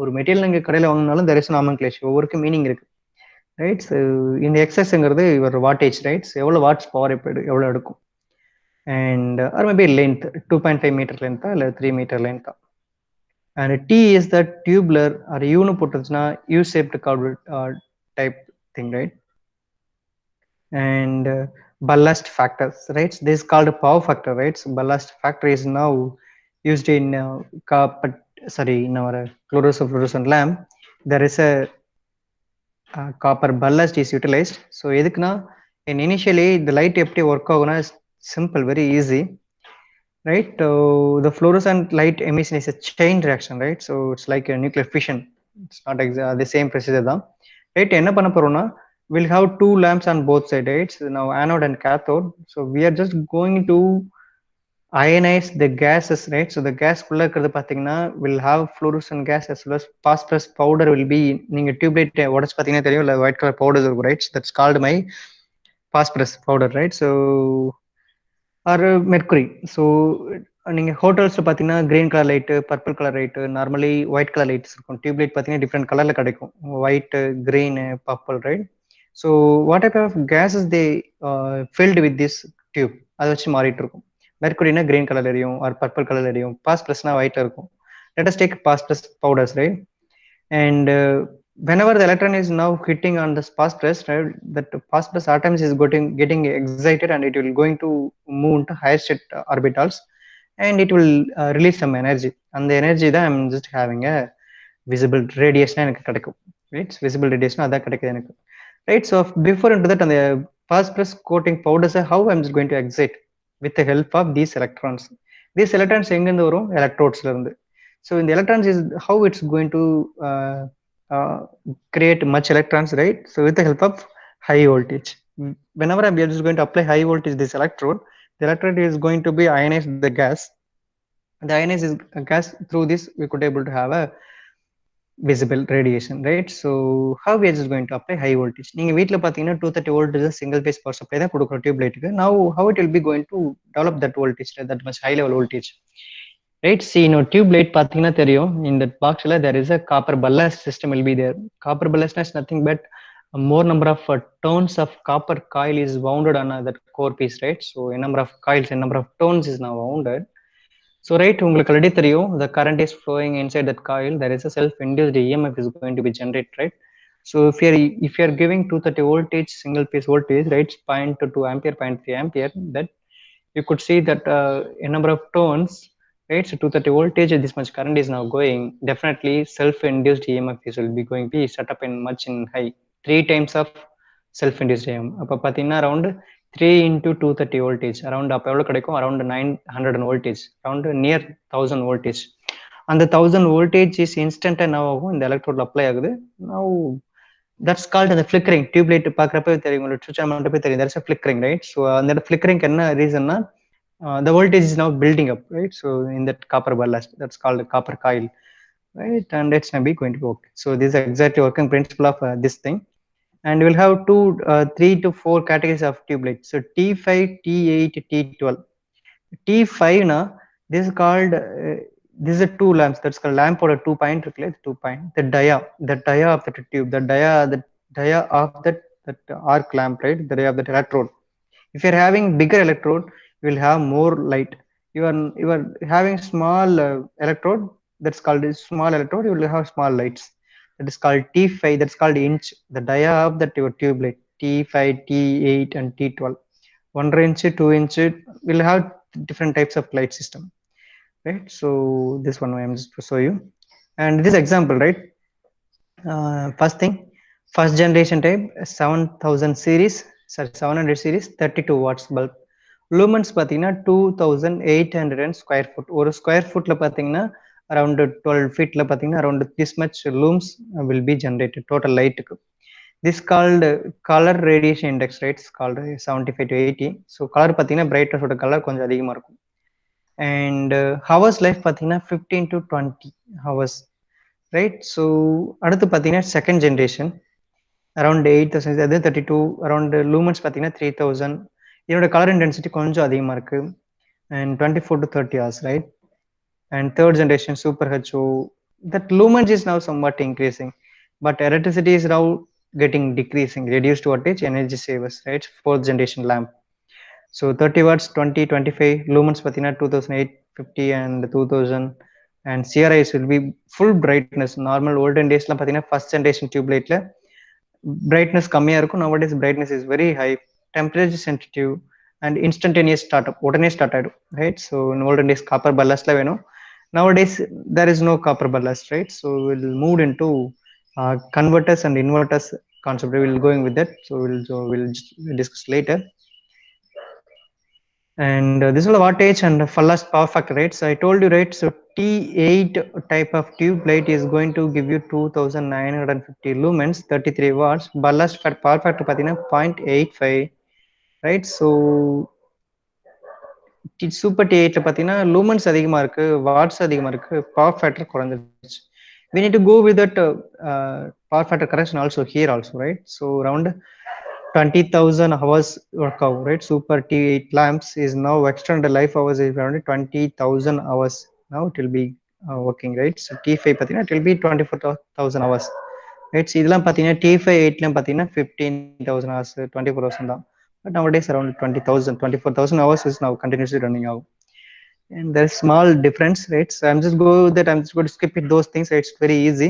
ஒரு material நீங்கள் கடையில் வாங்கினாலும் there is nomenclature, ஒவ்வொருக்கு meaning இருக்கு, right? So இந்த எக்ஸஸ்ங்கிறது ஒரு வாட்டேஜ், ரைட்? எவ்வளோ வாட்ஸ் பவர் இப்போ எவ்வளோ எடுக்கும், and or maybe length 2.5 meter லென்த்தா இல்லை 3 meter லென்த்தா. And T is the tubular or U போட்டுச்சுன்னா U-shaped curved type thing, right? And ballast factors, right? This is called power factor, right? So ballast factor is now used in in our fluorescent lamp. There is a copper ballast is utilized. So எதுக்குன்னா initially the light எப்படி work ஆகும்னா simple, very easy, right? The fluorescent light emission is a chain reaction, right? So it's like a nuclear fission. It's not the same procedure தான், right? என்ன பண்ண போறோம்னா we'll have 2 lamps on both sides, right? So now anode and cathode. So we are just going to ionize the gases, right? So the gas குள்ள இருக்கிறது பாத்தீங்கன்னா will have fluorescent gas as well as phosphorus powder will be. நீங்க tube light உடைச்சு பாத்தீங்கன்னா தெரியும், இல்லை white colour powder இருக்கும், right? That's called my phosphorus powder, right? So or mercury. So நீங்கள் ஹோட்டல்ஸில் பார்த்தீங்கன்னா green colour light, purple colour light, normally white colour lights இருக்கும். டியூப் லைட் பார்த்தீங்கன்னா டிஃப்ரெண்ட் கலரில் கிடைக்கும், white, green, purple, right? So what type of gases they filled with this tube, அதை வச்சு மாறிட்டு இருக்கும். மெர்க்குரினா க்ரீன் கலர் எரியும், ஆர் பர்பிள் கலர் எரியும், பாஸ்பிரஸ்னா ஒயிட் இருக்கும். Let us take phosphorus powders, right? And whenever the electron is now hitting on the phosphorus, right, that phosphorus atoms is getting excited and it will going to move into higher state orbitals and it will release some energy. And the energy that I'm just having a visible radiation எனக்கு கிடைக்கும், right? Visible radiation அதான் கிடைக்குது எனக்கு, right? So before into that, அந்த phosphorus coating powders, how I'm just going to excite with the help of these electrons. These electrons எங்கிருந்து வரும்? எலக்ட்ரோட்ஸ்ல இருந்து. So in the electrons is how it's going to create much electrons, right? So with the help of high voltage, whenever I'm just going to apply high voltage this electrode, the electrode is going to be ionize the gas. The ionized gas, through this we could able to have a visible radiation, right? So how we are just going to apply high voltage. நீங்க வீட்ல பாத்தீங்கன்னா 230 volt is a single phase power supply தான் கொடுக்குற tube லைட்டுக்கு. Now how it will be going to develop that voltage, that much high level voltage, right? See, tube light பாத்தீங்கன்னா தெரியும், in that box there is a copper ballast system will be there. Copper ballast is nothing but a more number of turns of copper coil is wounded on that core piece, right? So a number of coils, a number of turns is now wounded. So right, உங்களுக்கு already தெரியும், the current is flowing inside that coil, there is a self-induced EMF is going to be generated, right? So if you are giving 230 voltage single phase voltage, right, 0.2 ampere, 0.3 ampere, that you could see that a number of turns, right? So 230 voltage, this much current is now going, definitely self-induced EMF is will be going to be set up in much in high, 3 times of self-induced EMF. அப்போ பார்த்தீங்கன்னா around 3 into 230 voltage, around அப்போ எவ்வளோ கிடைக்கும்? around 900 voltage, around near 1000 voltage. அந்த 1000 voltage is instant now ஆகும், இந்த எலக்ட்ரோட்ல apply ஆகுது. Now that's called the flickering. Tube light பார்க்குறப்ப தெரியும், உங்களுக்கு சுவிட்ச் ஆன் பண்ணுறப்ப தெரியும், there is a flickering, right? So அந்த flickering என்ன ரீசன்னா, the voltage is now building up, right? So in that copper ballast, that's called copper coil. right? And it's going to be okay. So this is exactly working principle of this thing. And we'll have two, 3 to 4 categories of tube light. So T5, T8, T12. T5 na, this is called these are two lamps. That's called lamp or a 2 point, 2 point. The dia of that tube, the dia of that arc lamp, right? The dia of that electrode. If you're having bigger electrode, you will have more light. You are having small electrode, that's called a small electrode, you will have small lights. That is called T5, that's called inch. The dia of that your tube light, T5, T8 and T12. 1 inch, 2 inch will have different types of light system, right? So this one I'm just to show you. And this example, right? First thing, first generation type 7000 series, sorry, 700 series, 32 watts bulb. Lumens பார்த்தீங்கன்னா 2800 square foot. ஒரு square ஃபுட்ல பார்த்தீங்கன்னா around 12 feetல பார்த்தீங்கன்னா around this much looms will be generated total light. This called color radiation index, right? It's called 75 to 80. So color பார்த்தீங்கன்னா brightness ஓட color கொஞ்சம் அதிகமா இருக்கும். And hours life பார்த்தீங்கன்னா 15 to 20 hours, right? So அடுத்து பார்த்தீங்கன்னா second generation around 8000, அது 32 around lumens பார்த்தீங்கன்னா 3000. இதோட கலர் இன்டென்சிட்டி கொஞ்சம் அதிகமா இருக்கு. And 24 to 30 hours, right? And third generation super HO, that lumens is now somewhat increasing, but electricity is now getting decreasing, reduced wattage, energy savers, right? Fourth generation lamp. So 30 watts, 20, 25 lumens pathina 2850 and 2000. And CRIs will be full brightness. Normal olden days la pathina first generation tube light la brightness கம்மியா இருக்கும். Nowadays brightness is very high, temperature sensitive and instantaneous startup, உடனே start ஆயிடும், right? So in olden days copper ballast la வேணும். Nowadays there is no copper ballast, right? So we'll move into converters and inverters concept. We'll going with that, so we'll discuss later. And this is the wattage and fullest power factor, right? So I told you, right? So T8 type of tube light is going to give you 2950 lumens, 33 watts. Ballast for power factor pathina 0.85, right? So super T8 pathina lumens அதிகமா இருக்கு, watts அதிகமா இருக்கு, power factor குறைஞ்சிருச்சு. We need to go with that power factor correction also here also, right? So around 20,000 hours work out, right? Super T8 lamps is now extended life hours is around 20,000 hours. Now it will be working, right? So T5 pathina it will be 24,000 hours, right? So இதெல்லாம் பாத்தீங்கன்னா T5 8லாம் பாத்தீங்கன்னா 15,000 hours, 24,000 தான். But nowadays around 20,000, 24,000 hours is now continuously running out. And there's small difference, right? So I'm just go that I'm just going to skip it those things, right? It's very easy.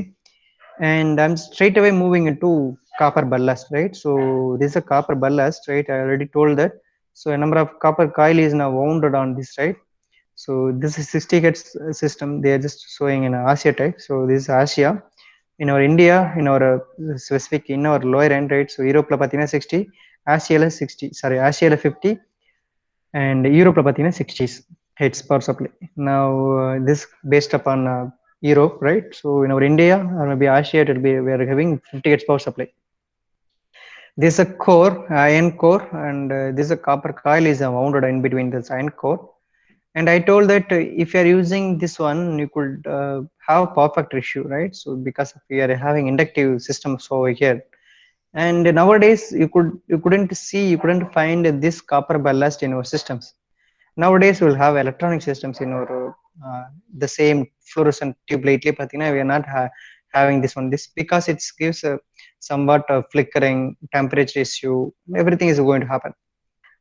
And I'm straight away moving into copper ballast, right? So this is a copper ballast, right? I already told that. So a number of copper coil is now wounded on this, right? So this is 60 hertz system. They are just showing in Asia type. So this is Asia. In our India, in our specific in our lower end, right? So Europe la pathina 60, Asia la 60, sorry, Asia la 50, and Europe la pathina 60 hertz power supply. Now this based upon Europe, right? So in our India or maybe Asia, it will be we are having 50 hertz power supply. This is a core, iron core, and this is a copper coil is wounded in between this iron core. And I told that if you are using this one, you could have power factor issue, right? So because we are having inductive systems over here, and nowadays you couldn't find this copper ballast in our systems. Nowadays we'll have electronic systems in our the same fluorescent tube light. We are not having this one, this because it gives a somewhat flickering, temperature issue, everything is going to happen,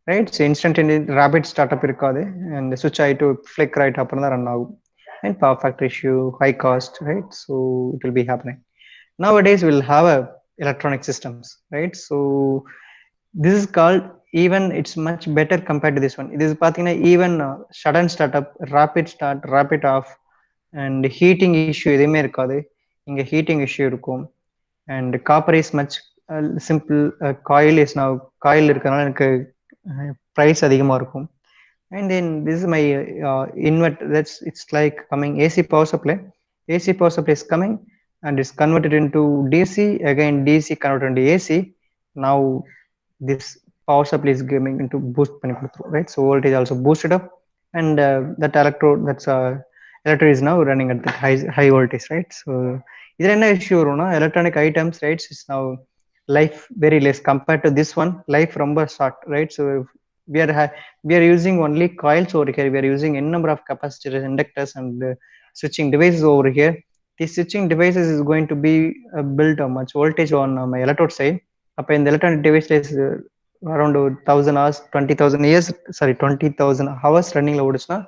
right? So instantaneous rapid startup irukade and switch to flick right up run out, and power factor issue, high cost, right? So it will be happening. Nowadays we'll have a electronic systems, right? So this is called, even it's much better compared to this one. This is pathina even sudden startup, rapid start, rapid off, and heating issue எதுவுமே இருக்காது. இங்க heating issue இருக்கும். And copper is much simple. Coil is now coil இருக்கனால எனக்கு price அதிகமா இருக்கும். And then this is my inverter. That's it's like coming AC power supply. AC power supply is coming and it's converted into DC, again DC converted into AC. Now this power supply is giving into boost, right? So voltage also boosted up, and that electrode, that's electric is now running at the high voltage, right? So இதுல என்ன issue வரும்னா electronic items rights is now life very less compared to this one life ரொம்ப short, right? So we are we are using only coils over here. We are using n number of capacitors, inductors, and switching devices over here. The switching devices is going to be built how much voltage on my electrode side. அப்ப இந்த electronic device is around 1000 hours, 20,000 years, sorry, 20,000 hours running la odusna,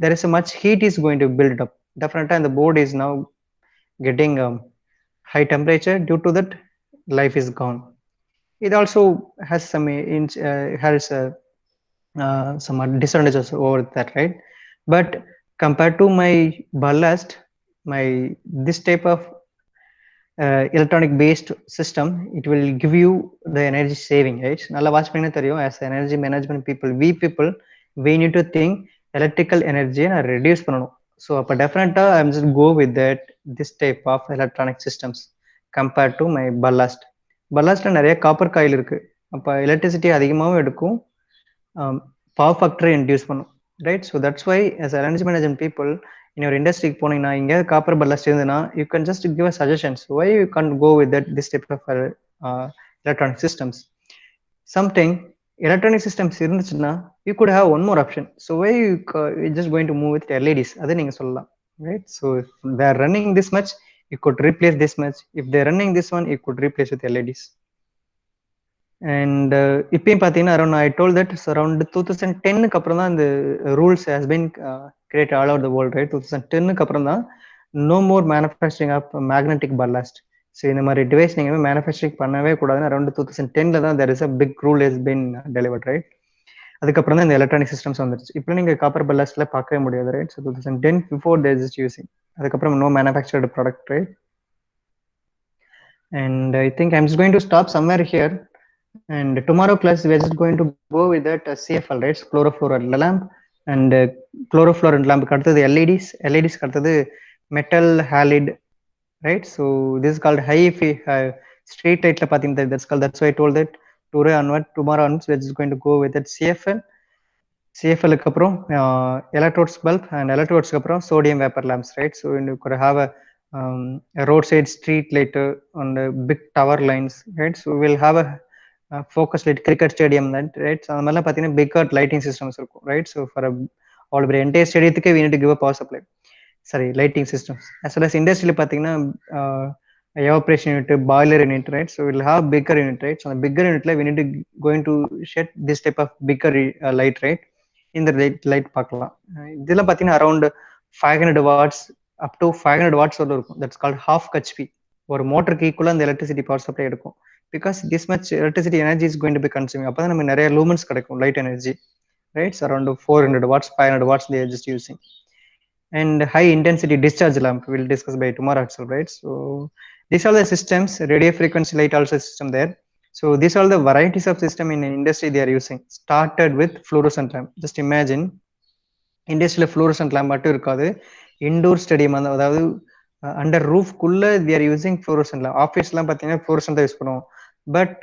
there is a much heat is going to build up. Definitely, and the board is now getting high temperature. Due to that, life is gone. It also has some some disadvantages over that, right? But compared to my ballast, my this type of electronic based system, it will give you the energy saving, right? Nalla watch panna theriyum, as energy management people, we need to think electrical energy and reduce pananum. So appa definitely I'm just go with that this type of electronic systems compared to my ballast. Ballastல நிறைய copper coil இருக்கு. அப்ப electricity அதிகமாகவும் எடுக்கும், power ஃபேக்டரை induce பண்ணும், right? So that's why as energy management people in your industry போனீங்கன்னா எங்கேயாவது copper ballast இருந்ததுன்னா you can just give a suggestions why you can't go with that this type of electronic systems. Something electronic systems இருந்துச்சுன்னா you could have one more option. So why you just going to move with LEDs, அதை நீங்கள் சொல்லலாம், right? So if they are running this much, you could replace this much. If they're running this one, you could replace with LEDs. And இப்பயும் பார்த்தீங்கன்னா around I told that around 2010க்கு அப்புறம் தான் இந்த rules has been created all over the world, right? 2010க்கு அப்புறம் தான் no more manufacturing of magnetic ballast. So இந்த மாதிரி device நீங்கள் மேனுஃபேக்சரிங் பண்ணவே கூடாதுன்னு அரௌண்ட் 2010ல தான் there is a big rule has been delivered, right? அதுக்கப்புறம் தான் இந்த எலக்ட்ரானிக் சிஸ்டம்ஸ் வந்துருச்சு. இப்போ நீங்கள் காப்பர் பல்லாஸ்ட்ல பார்க்கவே முடியாது, right? So 2010 before they just using, அதுக்கப்புறம் no manufactured product, right? And I think I'm just going to stop somewhere here, and tomorrow class we're just going to go with that CFL, right? Chlorofluoride lamp, and chlorofluoride lamp kaduthathu LEDs kaduthathu metal halide, right? So this is called high street light la pathinga, that's called, that's why I told that tomorrow onwards we're just going to go with that CFL க்கு அப்புறம் electrodes bulb, and electrodes க்கு அப்புறம் sodium vapor lamps, right? So you could have a roadside street light on the big tower lines, right? So we'll have a focus light cricket stadium, that, right? So அந்த மாதிரிலாம் பார்த்தீங்கன்னா bigger lighting systems இருக்கும், right? So for all the entire stadiumத்துக்கு we need to give a power supply, sorry, lighting systems. As well as industry பார்த்தீங்கன்னா evaporation unit, boiler unit, right? So we'll have bigger unit, right? So the bigger unit we need to going to shed this type of bigger light, right? இந்த light பார்க்கலாம். இதெல்லாம் பார்த்தீங்கன்னா around 500 watts up to 500 watts வரல இருக்கும். That's called half HP. ஒரு மோட்டருக்கு ஈக்குவலாக அந்த எலக்ட்ரிசிட்டி பவர் சப்ளை எடுக்கும். Because this much electricity energy is going to be consuming. அப்போ தான் நமக்கு நிறைய லூமன்ஸ் கிடைக்கும், light energy, right? Around 400 watts, 500 watts they are just using. And high intensity discharge lamp we'll discuss by tomorrow itself, right? So these are the systems. Radio frequency light also system there. So these are the varieties of system in industry they are using. Started with fluorescent lamp. Just imagine industry fluorescent lamp மட்டும் இருக்காது, indoor stadium அதாவது under roof குள்ள they are using fluorescent lamp. ஆஃபீஸ்லாம் பார்த்தீங்கன்னா fluorescent தான் use பண்ணுவோம். But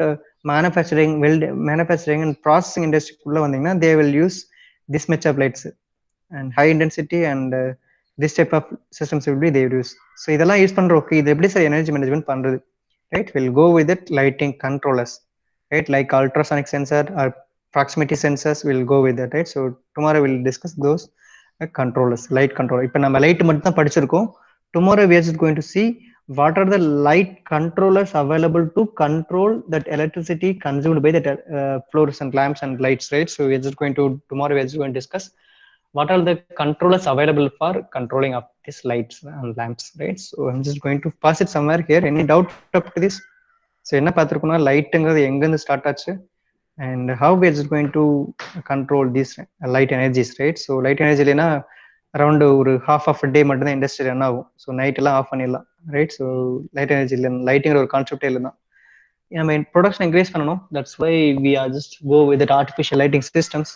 manufacturing and processing industry குள்ள வந்தீங்கன்னா they will use this much of lights and high intensity, and this type of systems will be they use. So இதெல்லாம் use பண்ற, okay, இது எப்படி sir energy management பண்றது, right? We'll go with it lighting controllers, right? Like ultrasonic sensor or proximity sensors, we'll go with that, right? So tomorrow we'll discuss those controllers, light controller. இப்போ நம்ம light மட்டும் தான் படிச்சிருக்கோம். Tomorrow we are just going to see what are the light controllers available to control that electricity consumed by the fluorescent lamps and lights, right? So we are just going to, tomorrow we are just going to discuss what are the controllers available for controlling of these lights and lamps, right? So I'm just going to pass it somewhere here. Any doubt up to this? So என்ன பார்த்துருக்கோம்னா லைட்டுங்கிறது எங்கேருந்து start ஆச்சு, and how we are just going to control these light energies, right? So light energy இல்லைன்னா around ஒரு half of day மட்டும் தான் industry run ஆகும். So night எல்லாம் off பண்ணிடலாம், ரைட்? ஸோ லைட் எனர்ஜி இல்லை, லைட்டிங்கிற ஒரு கான்செப்டே இல்லை தான். நம்ம ப்ரொடக்ஷன் இன்க்ரீஸ் பண்ணணும். That's why we are just go with artificial lighting systems.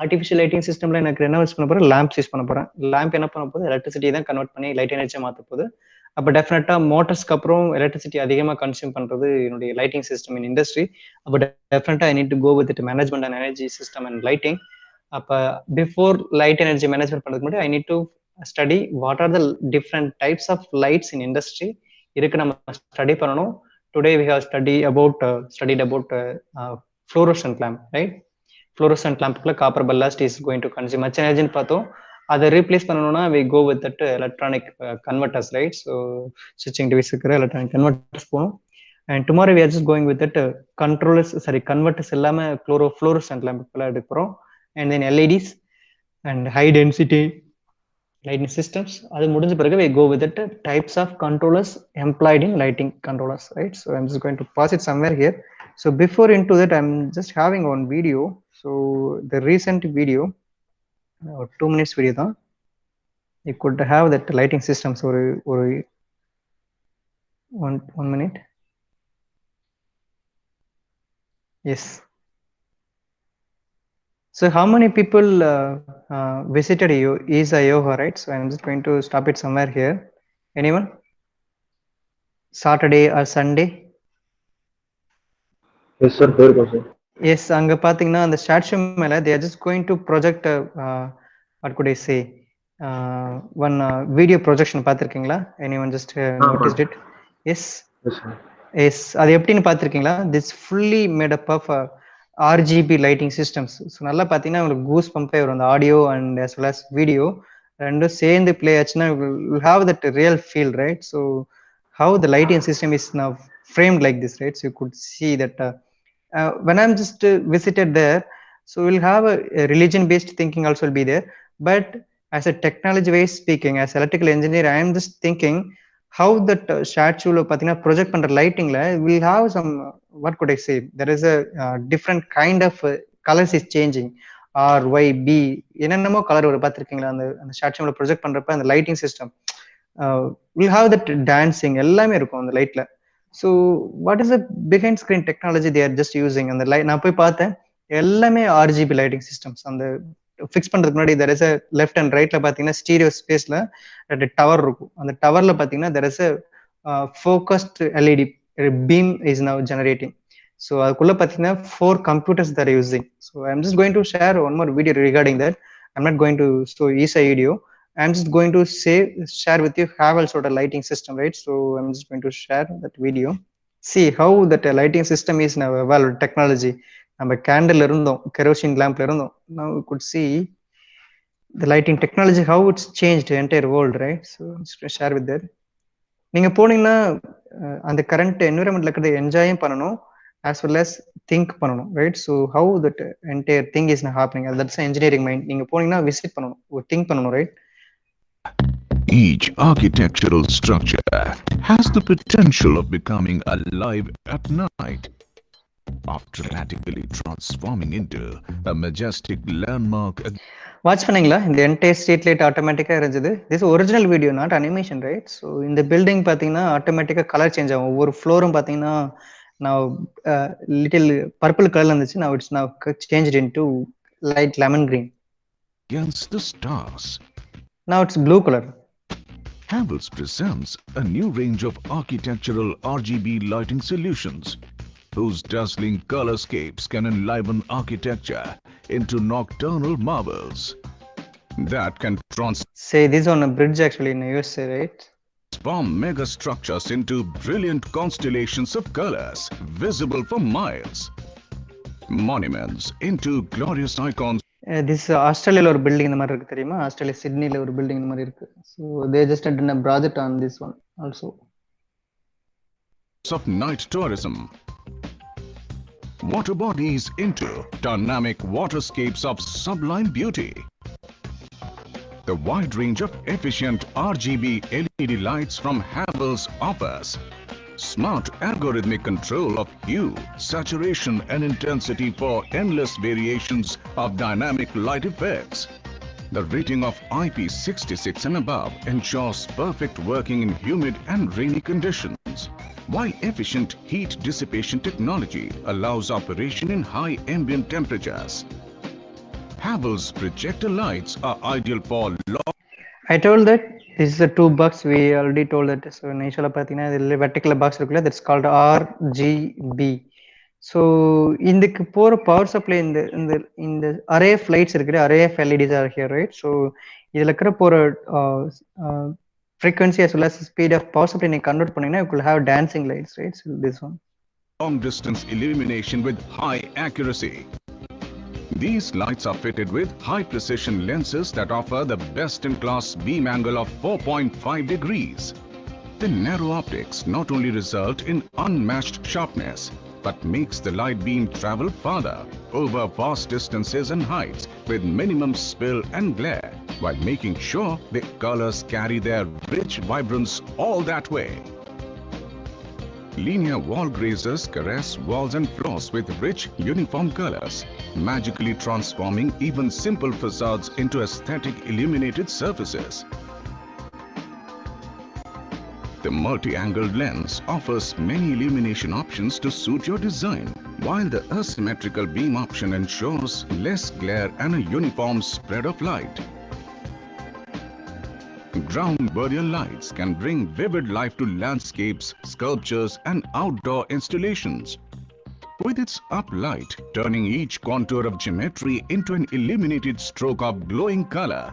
Artificial lighting சிஸ்டம்ல எனக்கு என்ன யூஸ் பண்ண போகிறேன், லேம்ப்ஸ் யூஸ் பண்ண போகிறேன். லேம்ப் என்ன பண்ண போகுது, எலக்ட்ரிசிட்டி தான் கன்வெர்ட் பண்ணி லைட் எனர்ஜியாக மாற்ற போகுது. அப்போ டெஃபினட்டாக மோட்டர்ஸ்க்கு அப்புறம் எலக்ட்ரிசிட்டி அதிகமாக கன்சியூம் பண்ணுறது என்னுடைய லைட்டிங் சிஸ்டம் இன் இண்டஸ்ட்ரி. அப்போ டெஃபினட்டாக I need to go with management and energy system and lighting. அப்போ பிஃபோர் லைட் எனர்ஜி மேனேஜ்மெண்ட் பண்ணுறதுக்கு முன்னாடி I need to study what are the different types of lights in industry இருக்கு நம்ம study பண்ணணும். Today we have studied about fluorescent lamp, right? Fluorescent lamp copper ballast is going to consume much energy ன்னு பார்த்தோம். அதை replace பண்ணணும்னா we go with that electronic converters, right? So switching device இருக்கிற electronic converters போகணும். And tomorrow we are just going with that converters இல்லாம fluorescent lamp எடுக்க போறோம். And then LEDs and high density lighting systems. அது முடிஞ்ச பிறகு we go with that types of controllers employed in lighting controllers, right? So I'm just going to pause it somewhere here. So before into that, I'm just having one video. So the recent video, 2 minutes video தான். You could have that lighting systems ஒரு one minute. Yes. So how many people visited ISA Yoga, right? So I'm just going to stop it somewhere here. Anyone? Saturday or Sunday? Yes sir, sir. Yes, அங்க பாத்தீங்கன்னா அந்த statue மேல they are just going to project what could I say one video projection பார்த்திருக்கீங்களா? Anyone just noticed it? Yes. Yes sir. Yes, அது எப்படின்னு பார்த்திருக்கீங்களா? This fully made up of RGB lighting systems. So நல்லா பார்த்தீங்கன்னா உங்களுக்கு goose பம்பே வரும் அந்த audio and as well as video ரெண்டும் சேர்ந்து பிளே ஆச்சுன்னா will have that real feel, right? So how the lighting system is now framed like this, right? So you could see that when I'm just visited there, so we'll have a religion based thinking also will be there, but as a technology wise speaking, as electrical engineer, I am just thinking how that statue pathina project பண்ற lightingல will have some what could I say, there is a different kind of colors is changing, RYB என்னென்னமோ colour ஒரு பார்த்திருக்கீங்களா அந்த statue project பண்றப்ப அந்த lighting system will have that dancing எல்லாமே இருக்கும் அந்த லைட்ல. So what is the behind screen technology they are just using? அந்த லைட் நான் போய் பார்த்தேன் எல்லாமே RGB lighting systems. அந்த ஃபிக்ஸ் பண்றதுக்கு முன்னாடி there is a left and rightல பாத்தீங்கன்னா ஸ்டீரியோ ஸ்பேஸ்ல ரெண்டு டவர் இருக்கும். அந்த டவர்ல பாத்தீங்கன்னா there is a focused LED beam is now generating. So அதுக்குள்ள பாத்தீங்கன்னா 4 computers they are using. So I'm just going to share one more video regarding that. I'm not going to show ESA video. I'm just going to share with you Havells sort of lighting system, right? So I'm just going to share that video. See how that lighting system is now evolved technology. நம்ம candle இருந்தோம், kerosene லேம்ப்ல இருந்தோம். Now you could see the lighting technology how it's changed the entire world, right? So just share with that. நீங்க போனீங்கன்னா அந்த current என்விரான்மெண்ட்ல இருக்கிறத என்ஜாயும் பண்ணணும் as well as think பண்ணணும், right? So how that entire thing is now happening, that's the engineering mind. நீங்க போனீங்கன்னா visit பண்ணணும், think பண்ணணும், right? Each architectural structure has the potential of becoming alive at night, dramatically transforming into a majestic landmark. Watch பண்ணீங்களா? இந்த entire street light ஆட்டோமேட்டிக்கா இருந்தது. This original video, not animation, right? So இந்த building பார்த்தீங்கன்னா ஆட்டோமேட்டிக்கா colour change ஆகும். ஒவ்வொரு ஃப்ளோரும் பார்த்தீங்கன்னா நான் லிட்டில் பர்பிள் கலர்ல இருந்துச்சு, now it's now changed into light lemon green. Against the stars. Now it's blue color. Havells presents a new range of architectural RGB lighting solutions, whose dazzling colorscapes can enliven architecture into nocturnal marvels that can Say this on a bridge actually in USA, right? Transform mega structures into brilliant constellations of colors visible for miles. Monuments into glorious icons. This ஆஸ்திரேலியால ஒரு building இந்த மாதிரி இருக்கு தெரியுமா? Australia சிட்னில ஒரு building இந்த மாதிரி இருக்கு. So they just had a project on this one also. Of night tourism. Water bodies into dynamic waterscapes of sublime beauty. The wide range of efficient RGB LED lights from Havells offers smart algorithmic control of hue, saturation and intensity for endless variations of dynamic light effects. The rating of IP66 and above ensures perfect working in humid and rainy conditions, while efficient heat dissipation technology allows operation in high ambient temperatures. Havells projector lights are ideal for long. I told that this is a 2 box. We already told that. So initially pathina the vertical box irukla, that's called RGB. So இதுக்கு போகிற power supply இந்த இந்த இந்த array of lights இருக்குது, array of LEDs are here, right? So இதில் இருக்கிற போகிற frequency as well as speed of power supply நீங்க convert பண்ணீங்கன்னா you could have dancing lights, right? So this one. Long distance illumination with high accuracy. These lights are fitted with high precision lenses that offer the best in class beam angle of 4.5 degrees. The narrow optics not only result in unmatched sharpness, but makes the light beam travel farther over vast distances and heights with minimum spill and glare, while making sure the colors carry their rich vibrance all that way. Linear wall grazers caress walls and floors with rich, uniform colors, magically transforming even simple facades into aesthetic illuminated surfaces. The multi-angled lens offers many illumination options to suit your design, while the asymmetrical beam option ensures less glare and a uniform spread of light. Ground barrier lights can bring vivid life to landscapes, sculptures and outdoor installations. With its uplight turning each contour of geometry into an illuminated stroke of glowing color.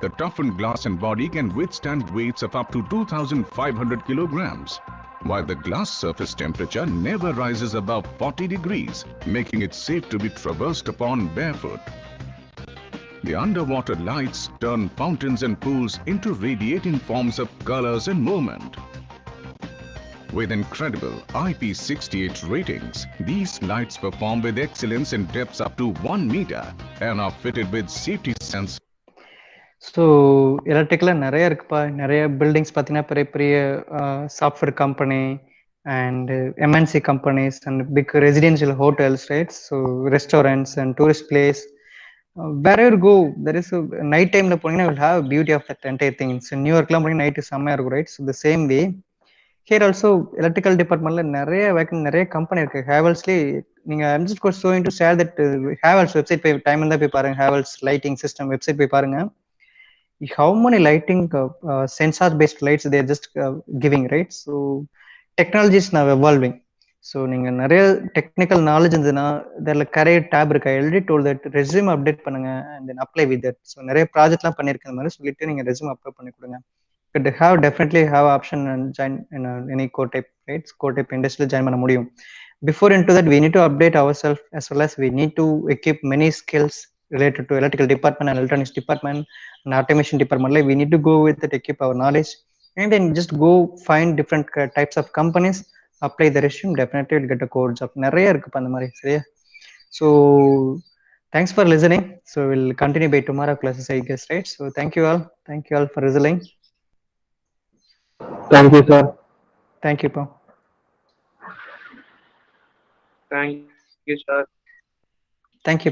The toughened glass and body can withstand weights of up to 2,500 kilograms, while the glass surface temperature never rises above 40 degrees, making it safe to be traversed upon barefoot. The underwater lights turn fountains and pools into radiating forms of colors and movement. With incredible IP68 ratings, these lights perform with excellence in depths up to 1 meter and are fitted with safety sensors. So எலக்ட்ரிக்கலாக நிறைய இருக்குப்பா. நிறைய buildings பார்த்தீங்கன்னா பெரிய பெரிய software company and MNC companies and big residential hotels, right? So restaurants and tourist place, wherever you go, there is a night time போனீங்கன்னா will have beauty of that entire thing. So நியூயார்க்லாம் போனீங்கன்னா night செம்மையாக இருக்கும், right? So the same way here also electrical டிபார்ட்மெண்ட்ல நிறைய வேக்கன் நிறைய company இருக்கு. ஹேவல்ஸ்லேயே நீங்க I'm just going to share that Havells website போய் டைம் இருந்தால் போய் பாருங்க. ஹேவல்ஸ் லைட்டிங் சிஸ்டம் வெப்சைட் போய் பாருங்க. How many lighting sensor based lights they are just giving, right? So technology is now evolving. So நீங்க நிறைய டெக்னிக்கல் நாலேஜ் இருந்ததுன்னா அதில் கரைய டேப் இருக்கு. I already told that resume update பண்ணுங்க and then apply with that. So நிறைய ப்ராஜெக்ட்லாம் பண்ணியிருக்க மாதிரி சொல்லிட்டு நீங்கள் ரெஸ்யூம் அப்ளை பண்ணி கொடுங்க. Could have definitely have option and join in any core type, right? Core type industry join பண்ண முடியும். Before into that, we need to update ourselves as well as we need to equip many skills related to electrical department and electronics department and automation department. Like we need to go with it, equip our knowledge, and then just go find different types of companies, apply the resume, definitely will get a core job. நிறைய இருக்குப்பா அந்த மாதிரி, சரியா? So thanks for listening. So we'll continue by tomorrow classes, I guess, right? So thank you all for listening. Thank you, sir. Thank you, Pa. Thank you, sir. Thank you.